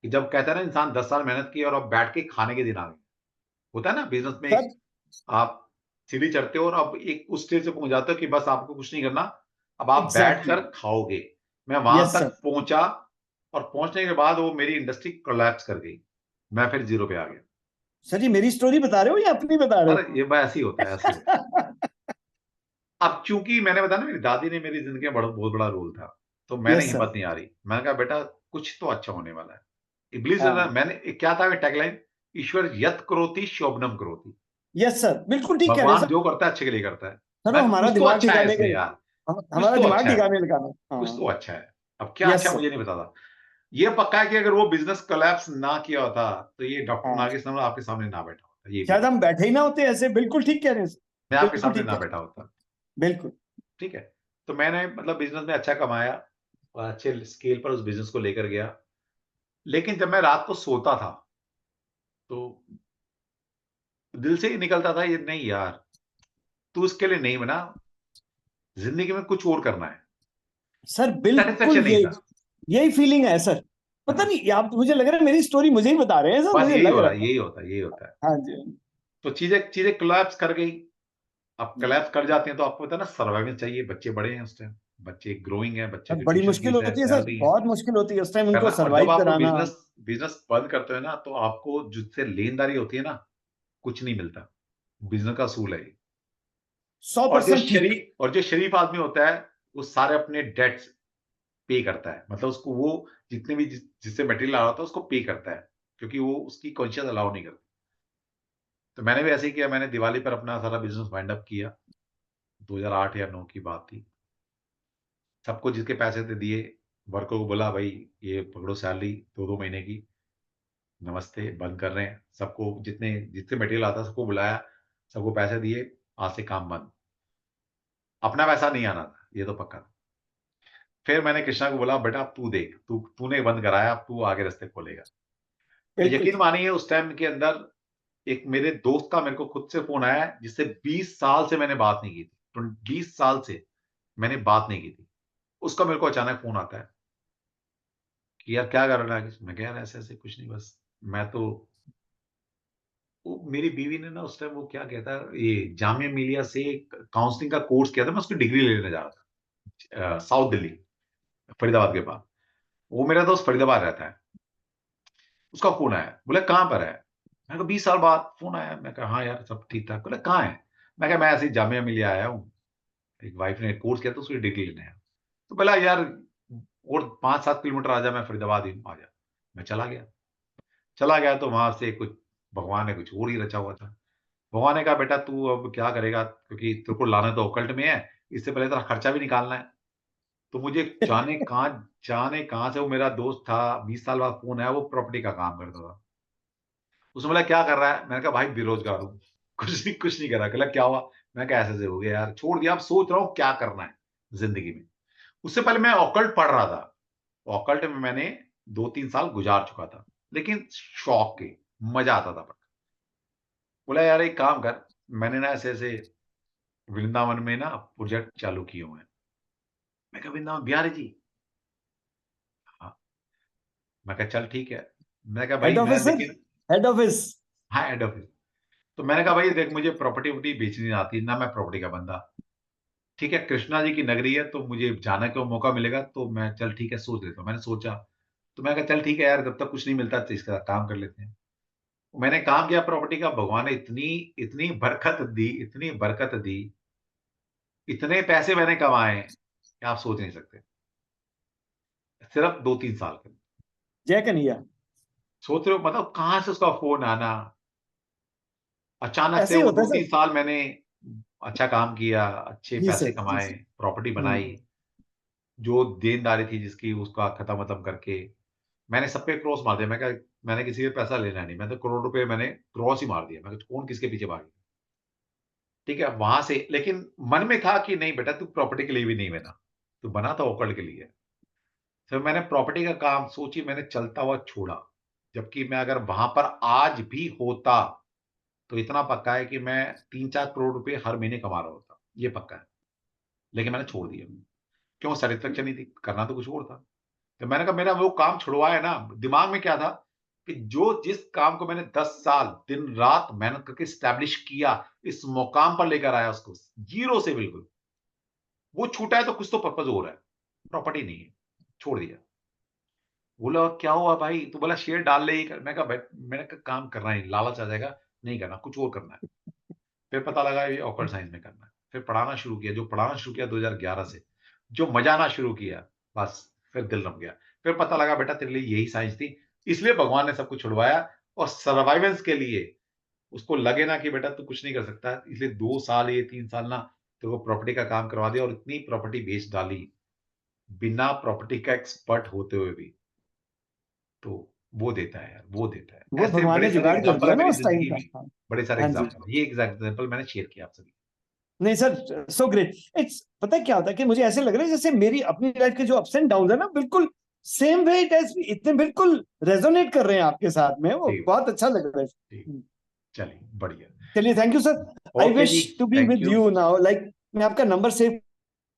कि जब कहता है ना इंसान 10 साल मेहनत की और अब बैठ के खाने के दिन आ गए। होता है ना बिजनेस में, सर, आप सीढ़ी चढ़ते हो और अब एक उस स्टेज पे पहुंच जाते हो कि बस आपको कुछ नहीं करना, अब आप एग्जैक्टली बैठकर खाओगे। मैं वहां यस तक सर। पहुंचा, और पहुंचने के बाद वो मेरी इंडस्ट्री कोलैप्स कर गई, मैं फिर जीरो पे आ गया। सर ये मेरी स्टोरी बता रहे हो या अपनी बता रहे अरे हो? ये भाई ऐसे ही होता है, ऐसे ही होता है। अब चूंकि मैंने बताया ना, मेरी दादी ने मेरी जिंदगी में बहुत बड़ा रोल था, तो मैंने Yes, sir. हिम्मत नहीं आ रही, मैंने कहा बेटा कुछ तो अच्छा होने वाला है। इब्लीस हाँ. मैंने क्या था टैगलाइन, ईश्वर यत करोति शोभनम करोति, Yes, sir. बिल्कुल ठीक कह रहे हैं भगवान सर. जो करता है अच्छे के लिए करता है। सर मैं वो हमारा कुछ तो दिमाग अच्छा है ठिकाने इसमें के यार, हमारा तो दिमाग अच्छा है, ठिकाने लगाना. कुछ हाँ. तो अच्छा है। अब क्या Yes, अच्छा sir. मुझे नहीं पता था। ये पक्का है कि अगर वो बिजनेस कोलैप्स ना किया होता तो ये डॉक्टर हाँ. नागेश नंबर आपके सामने ना बैठा होता, ये भी शायद पता। हम बैठे ही ना होते ऐसे. बिल्कुल ठीक कह रहे हैं सर. मैं आपके बिल्कुल सामने ठीक ना कह रहे बैठा होता। हैं. बिल्कुल. ठीक है, तो मैंने मतलब बिजनेस में अच्छा कमाया और अच्छे स्केल पर उस बिजनेस को लेकर गया। लेकिन जब मैं रात को सोता था तो दिल से ही निकलता था, ये नहीं यार, तू इसके लिए नहीं बना, जिंदगी में कुछ और करना है। सर बिल्कुल सेटिस्फेक्शन नहीं था। यही फीलिंग है सर. पता नहीं आप, मुझे लग रहा है मेरी स्टोरी मुझे ही बता रहे हैं सर. बस मुझे यही लग हो रहा रहा है, है. यही होता है, यही होता है। हाँ जी. तो चीजें चीजें कोलैप्स कर गई। अब कोलैप्स कर जाती हैं तो आपको पता है ना, सर्वाइवल चाहिए। बच्चे बड़े हैं उस टाइम, बच्चे ग्रोइंग है, बच्चे सर की बड़ी ट्यूशन मुश्किल फीस है, होती है सर. सैलरी है बहुत मुश्किल होती है उस टाइम उनको करना। और जब सरवाइव आप कराना. बिजनेस बिजनेस बंद करते हो ना, तो आपको जिससे लेनदारी होती है ना, कुछ नहीं मिलता। बिजनेस का असूल है ये। और जो 100% ठीक. शरीफ आदमी होता है, वो सारे अपने डेट्स पे करता है। मतलब उसको वो जितने भी जिससे मटेरियल आ रहा होता है उसको पे करता है, क्योंकि वो उसकी कॉन्शियस अलाउ नहीं करती। तो मैंने भी ऐसे ही किया। मैंने दिवाली पर अपना सारा बिजनेस वाइंड अप किया। 2008 या 9 की बात थी। सबको जिसके पैसे थे दिए, वर्कर को बोला भाई ये पकड़ो सैलरी 2-2 महीने की, नमस्ते, बंद कर रहे हैं। सबको जितने जितने मटेरियल आता सबको बुलाया, सबको पैसे दिए, आज से काम बंद। अपना पैसा नहीं आना था, ये तो पक्का था। फिर मैंने कृष्णा को बोला बेटा अब तू देख, तूने बंद कराया, अब तू आगे रास्ते खोलेगा। तो बिल्कुल. यकीन मानिए उस टाइम के अंदर एक मेरे दोस्त का मेरे को खुद से फोन आया, जिससे 20 साल से मैंने बात नहीं की थी। 20 साल से मैंने बात नहीं की थी। उसका मेरे को अचानक फोन आता है कि यार क्या कर रहा है। मैं कह यार ऐसे ऐसे कुछ नहीं, बस मैं तो, वो मेरी बीवी ने ना उस टाइम वो क्या कहता है, ये जामिया मिलिया से काउंसलिंग का कोर्स किया था। मैं उसकी डिग्री लेने जा रहा था साउथ दिल्ली, फरीदाबाद के पास। वो मेरा दोस्त फरीदाबाद रहता है। उसका फोन आया, बोले कहाँ पर है। मैंने कहा 20 साल बाद फोन आया। मैं कहा हाँ यार सब ठीक ठाक। बोले कहाँ है। मैं कहा मैं ऐसे ही जामिया मिलिया आया हूँ, एक वाइफ ने कोर्स किया तो उसकी डिग्री लेने आया। तो बोला यार और 5-7 किलोमीटर आ जा, मैं फरीदाबाद ही हूँ, आ जा। मैं चला गया तो वहां से कुछ भगवान ने कुछ और ही रचा हुआ था। भगवान ने कहा बेटा तू अब क्या करेगा, क्योंकि तेरे को लाना तो ओकल्ट में है, इससे पहले तेरा खर्चा भी निकालना है। तो मुझे जाने कहां से वो मेरा दोस्त था, 20 साल बाद फोन आया, वो प्रॉपर्टी का काम करता था। उसने बोला क्या कर रहा है। मैंने कहा भाई बेरोजगार हूँ, कुछ नहीं कर रहा। कहला क्या हुआ। मैं कहा ऐसे ऐसे हो गया यार, छोड़ दिया, अब सोच रहा हूँ क्या करना है जिंदगी में। उससे पहले मैं ऑकल्ट पढ़ रहा था। ऑकल्ट में मैंने 2-3 साल गुजार चुका था, लेकिन शौक के, मजा आता था। बोला यार एक काम कर, मैंने ना ऐसे ऐसे वृंदावन में ना प्रोजेक्ट चालू किए हुए हैं। मैं कहा वृंदावन बिहारी जी। हाँ। मैं कहा चल ठीक है। मैं कहा भाई हेड मैं ऑफिस सर. लेकिन, हेड ऑफिस. हाँ हेड ऑफिस। तो मैंने कहा भाई देख मुझे प्रॉपर्टी वॉपर्टी बेचनी नहीं आती ना, मैं प्रॉपर्टी का बंदा। ठीक है कृष्णा जी की नगरी है तो मुझे जाने का मौका मिलेगा तो मैं चल ठीक है सोच लेता हूँ। मैंने सोचा, तो मैं कहा चल ठीक है यार, जब तक कुछ नहीं मिलता तो इसका काम कर लेते हैं। मैंने काम किया प्रॉपर्टी का। भगवान ने इतनी इतनी बरकत दी, इतनी बरकत दी, इतने पैसे मैंने कमाए कि आप सोच नहीं सकते, सिर्फ 2-3 साल के। जय कन्हैया. सोच रहे हो मतलब कहां से उसका फोन आना। अचानक से ऐसे ही वो होता है 2-3 सर. साल मैंने अच्छा काम किया, अच्छे जी पैसे सर. जी कमाए, सर. प्रॉपर्टी बनाई, जो देनदारी थी जिसकी उसका खत्म करके मैंने सब पे क्रॉस मार दिया। मैं कहा मैंने किसी से पैसा लेना नहीं, मैं तो करोड़ रुपए मैंने क्रॉस ही मार दिया। मैं कहा कौन किसके पीछे भागे। ठीक है वहां से, लेकिन मन में था कि नहीं बेटा तू प्रॉपर्टी के लिए भी नहीं बना, तू बना था ओकड़ के लिए। फिर मैंने प्रॉपर्टी का काम सोची, मैंने चलता हुआ छोड़ा। जबकि मैं अगर वहां पर आज भी होता तो इतना पक्का है कि मैं 3-4 करोड़ रुपए हर महीने कमा रहा होता, ये पक्का है। लेकिन मैंने छोड़ दिया। क्यों, सेटिस्फेक्शन नहीं थी, करना तो कुछ और था। तो मैंने कहा मेरा वो काम छुड़वाया ना, दिमाग में क्या था कि जो जिस काम को मैंने 10 साल दिन रात मेहनत करके स्टैब्लिश किया, इस मुकाम पर लेकर आया उसको जीरो से, बिल्कुल वो छूटा है तो कुछ तो पर्पज हो रहा है, प्रॉपर्टी नहीं है, छोड़ दिया। बोला क्या हुआ भाई, तो बोला शेयर डाल ले ही कर। मैं कहा भाई मैंने कहा काम करना है, लालच आ जाएगा, नहीं करना, कुछ और करना है। फिर पता लगा ये ऑकल्ट साइंस में करना है। फिर पढ़ाना शुरू किया, जो पढ़ाना शुरू किया 2011 से, जो मजा आना शुरू किया, बस फिर दिल रम गया। फिर पता लगा बेटा तेरे लिए यही साइंस थी, इसलिए भगवान ने सब कुछ छुड़वाया, और सर्वाइवेंस के लिए उसको लगे ना कि बेटा तू कुछ नहीं कर सकता, इसलिए 2 साल ये 3 साल ना तेरे को प्रॉपर्टी का काम करवा दिया, और इतनी प्रॉपर्टी बेच डाली बिना प्रॉपर्टी का एक्सपर्ट होते हुए भी। तो वो देता है यार, वो देता है। वो ऐसे भगवान बड़े ने सारे जुगाड़ कर एग्जाम्पल दिया है ना मेरी उस टाइम जिंदगी का। में, बड़े सारे हाँ जी। एग्जाम्पल। ये एग्जाम्पल मैंने शेयर किया आप सभी। नहीं सर, सो ग्रेट। इट्स पता है क्या होता है कि मुझे ऐसे लग रहा है जैसे मेरी अपनी लाइफ के जो अप्स एंड डाउन है ना, बिल्कुल सेम वे इट हैज, इतने बिल्कुल रेजोनेट कर रहे हैं आपके साथ में, वो ठीक। बहुत अच्छा लग रहा है। ठीक, चलिए बढ़िया। चलिए, thank you sir. I okay जी, wish to be thank with you. You now, like मैं आपका नंबर सेव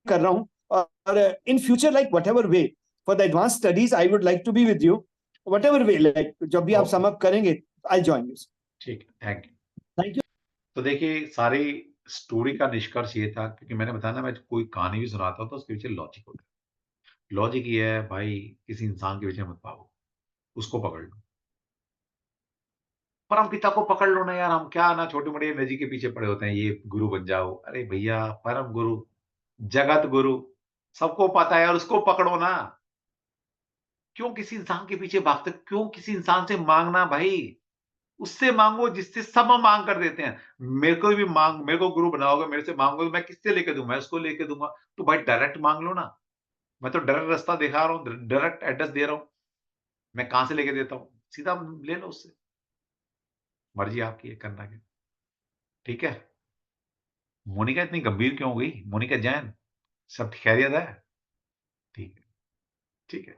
कर रहा हूँ, और in future like whatever way for the advance studies I would like to be with you, whatever way, like जब भी आप Okay. Sum up करेंगे आई जॉइन यू। ठीक है, थैंक यू। Thank you. तो देखिए, सारी story का निष्कर्ष ये था, क्योंकि मैंने बताया ना, मैं कोई कहानी भी सुनाता हूँ तो उसके पीछे लॉजिक होता है। लॉजिक ये है भाई, किसी इंसान के पीछे मत भागो, उसको पकड़ लो। परम पिता को पकड़ लो ना यार, हम क्या ना छोटी मोटी एनर्जी के पीछे पड़े होते हैं, ये गुरु बन जाओ। अरे भैया, परम गुरु, जगत गुरु, सबको पता है, और उसको पकड़ो ना। क्यों किसी इंसान के पीछे भागते, क्यों किसी इंसान से मांगना भाई? उससे मांगो जिससे सब मांग कर देते हैं। मेरे को भी मांग, मेरे को गुरु बनाओगे, मेरे से मांगोगे तो मैं किससे लेके दूं? मैं उसको लेके दूंगा। तो भाई डायरेक्ट मांग लो ना। मैं तो डायरेक्ट रास्ता दिखा रहा हूँ, डायरेक्ट एड्रेस दे रहा हूँ। मैं कहां से लेके देता हूँ? सीधा ले लो उससे। मर्जी आपकी है करना क्या। ठीक है। मोनिका इतनी गंभीर क्यों हो गई? मोनिका जैन, सब खैरियत है? ठीक है, ठीक है।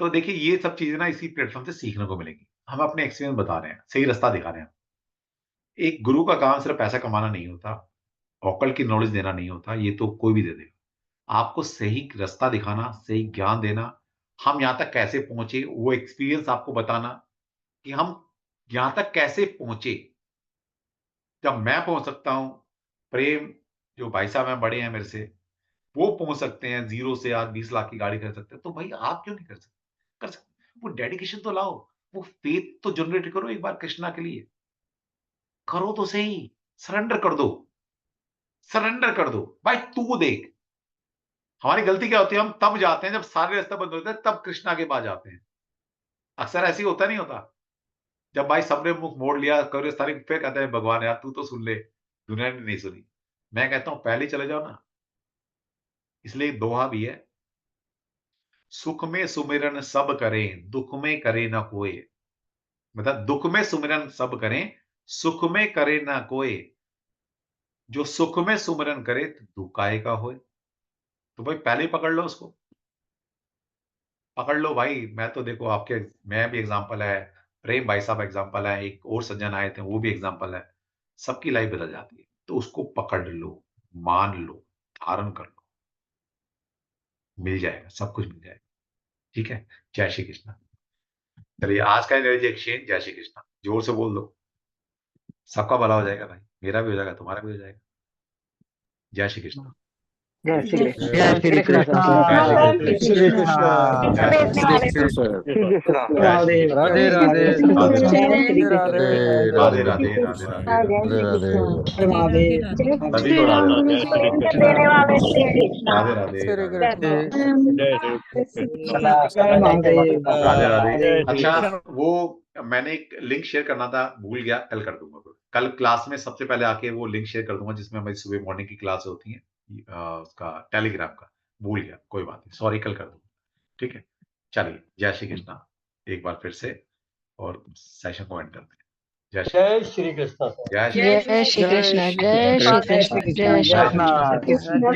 तो देखिए, ये सब चीजें ना इसी प्लेटफॉर्म से सीखने को मिलेंगी। हम अपने एक्सपीरियंस बता रहे हैं, सही रास्ता दिखा रहे हैं। एक गुरु का काम सिर्फ पैसा कमाना नहीं होता, ऑकल्ट की नॉलेज देना नहीं होता, ये तो कोई भी दे देगा। आपको सही रास्ता दिखाना, सही ज्ञान देना, हम यहाँ तक कैसे पहुंचे, वो एक्सपीरियंस आपको बताना कि हम यहाँ तक कैसे पहुंचे। जब मैं पहुंच सकता हूं, प्रेम जो भाई साहब हैं, बड़े हैं मेरे से, वो पहुंच सकते हैं, 0 से आज 20 लाख की गाड़ी कर सकते हैं, तो भाई आप क्यों नहीं कर सकते? कर सकते। वो डेडिकेशन तो लाओ, वो फेथ तो जनरेट करो एक बार कृष्णा के लिए। करो तो सही, सरेंडर कर दो, सरेंडर कर दो। भाई तू देख, हमारी गलती क्या होती है, हम तब जाते हैं जब सारे रास्ते बंद होते हैं, तब कृष्णा के पास जाते हैं। अक्सर ऐसे ही होता नहीं होता? जब भाई सबने मुख मोड़ लिया, कब्र सारी, फिर कहते हैं भगवान यार तू तो सुन ले, दुनिया ने नहीं सुनी। मैं कहता हूं पहले ही चले जाओ ना। इसलिए एक दोहा भी है, सुख में सुमिरन सब करें, दुख में करे ना कोई। मतलब दुख में सुमिरन सब करें, सुख में करे ना कोई। जो सुख में सुमिरन करे तो दुख काहे का होए। तो भाई पहले ही पकड़ लो उसको, पकड़ लो भाई। मैं तो देखो आपके, मैं भी एग्जांपल है, प्रेम भाई साहब एग्जांपल है, एक और सज्जन आए थे वो भी एग्जांपल है। सबकी लाइफ बदल जाती है, तो उसको पकड़ लो, मान लो, धारण कर लो, मिल जाएगा, सब कुछ मिल जाएगा। ठीक है। जय श्री कृष्ण। चलिए, आज का एनर्जी एक्सचेंज, जय श्री कृष्ण, जोर से बोल दो। सबका भला हो जाएगा भाई, मेरा भी हो जाएगा, तुम्हारा भी हो जाएगा। जय श्री कृष्ण। जय श्री कृष्ण। जय श्री कृष्ण। जय श्री श्री कृष्ण। कृष्ण। राधे राधे राधे राधे राधे राधे राधे राधे राधे राधे सभी को राधे राधे जय श्री कृष्ण। राधे राधे श्री राधे राधे राधे। जय श्री अच्छा, कृष्ण। वो मैंने एक लिंक शेयर करना था, भूल गया, कल कर दूंगा। कल क्लास में सबसे पहले आके वो लिंक शेयर कर दूंगा, जिसमें हमारी सुबह मॉर्निंग की क्लास होती है, उसका टेलीग्राम का। भूल गया, कोई बात नहीं, सॉरी, कल कर दूंगा। ठीक है। चलिए, जय श्री कृष्णा एक बार फिर से, और सेशन को एंड करते हैं। जय श्री कृष्ण। श्री कृष्ण। जय श्री जय श्री कृष्ण। जय श्री कृष्ण। जय श्री कृष्ण।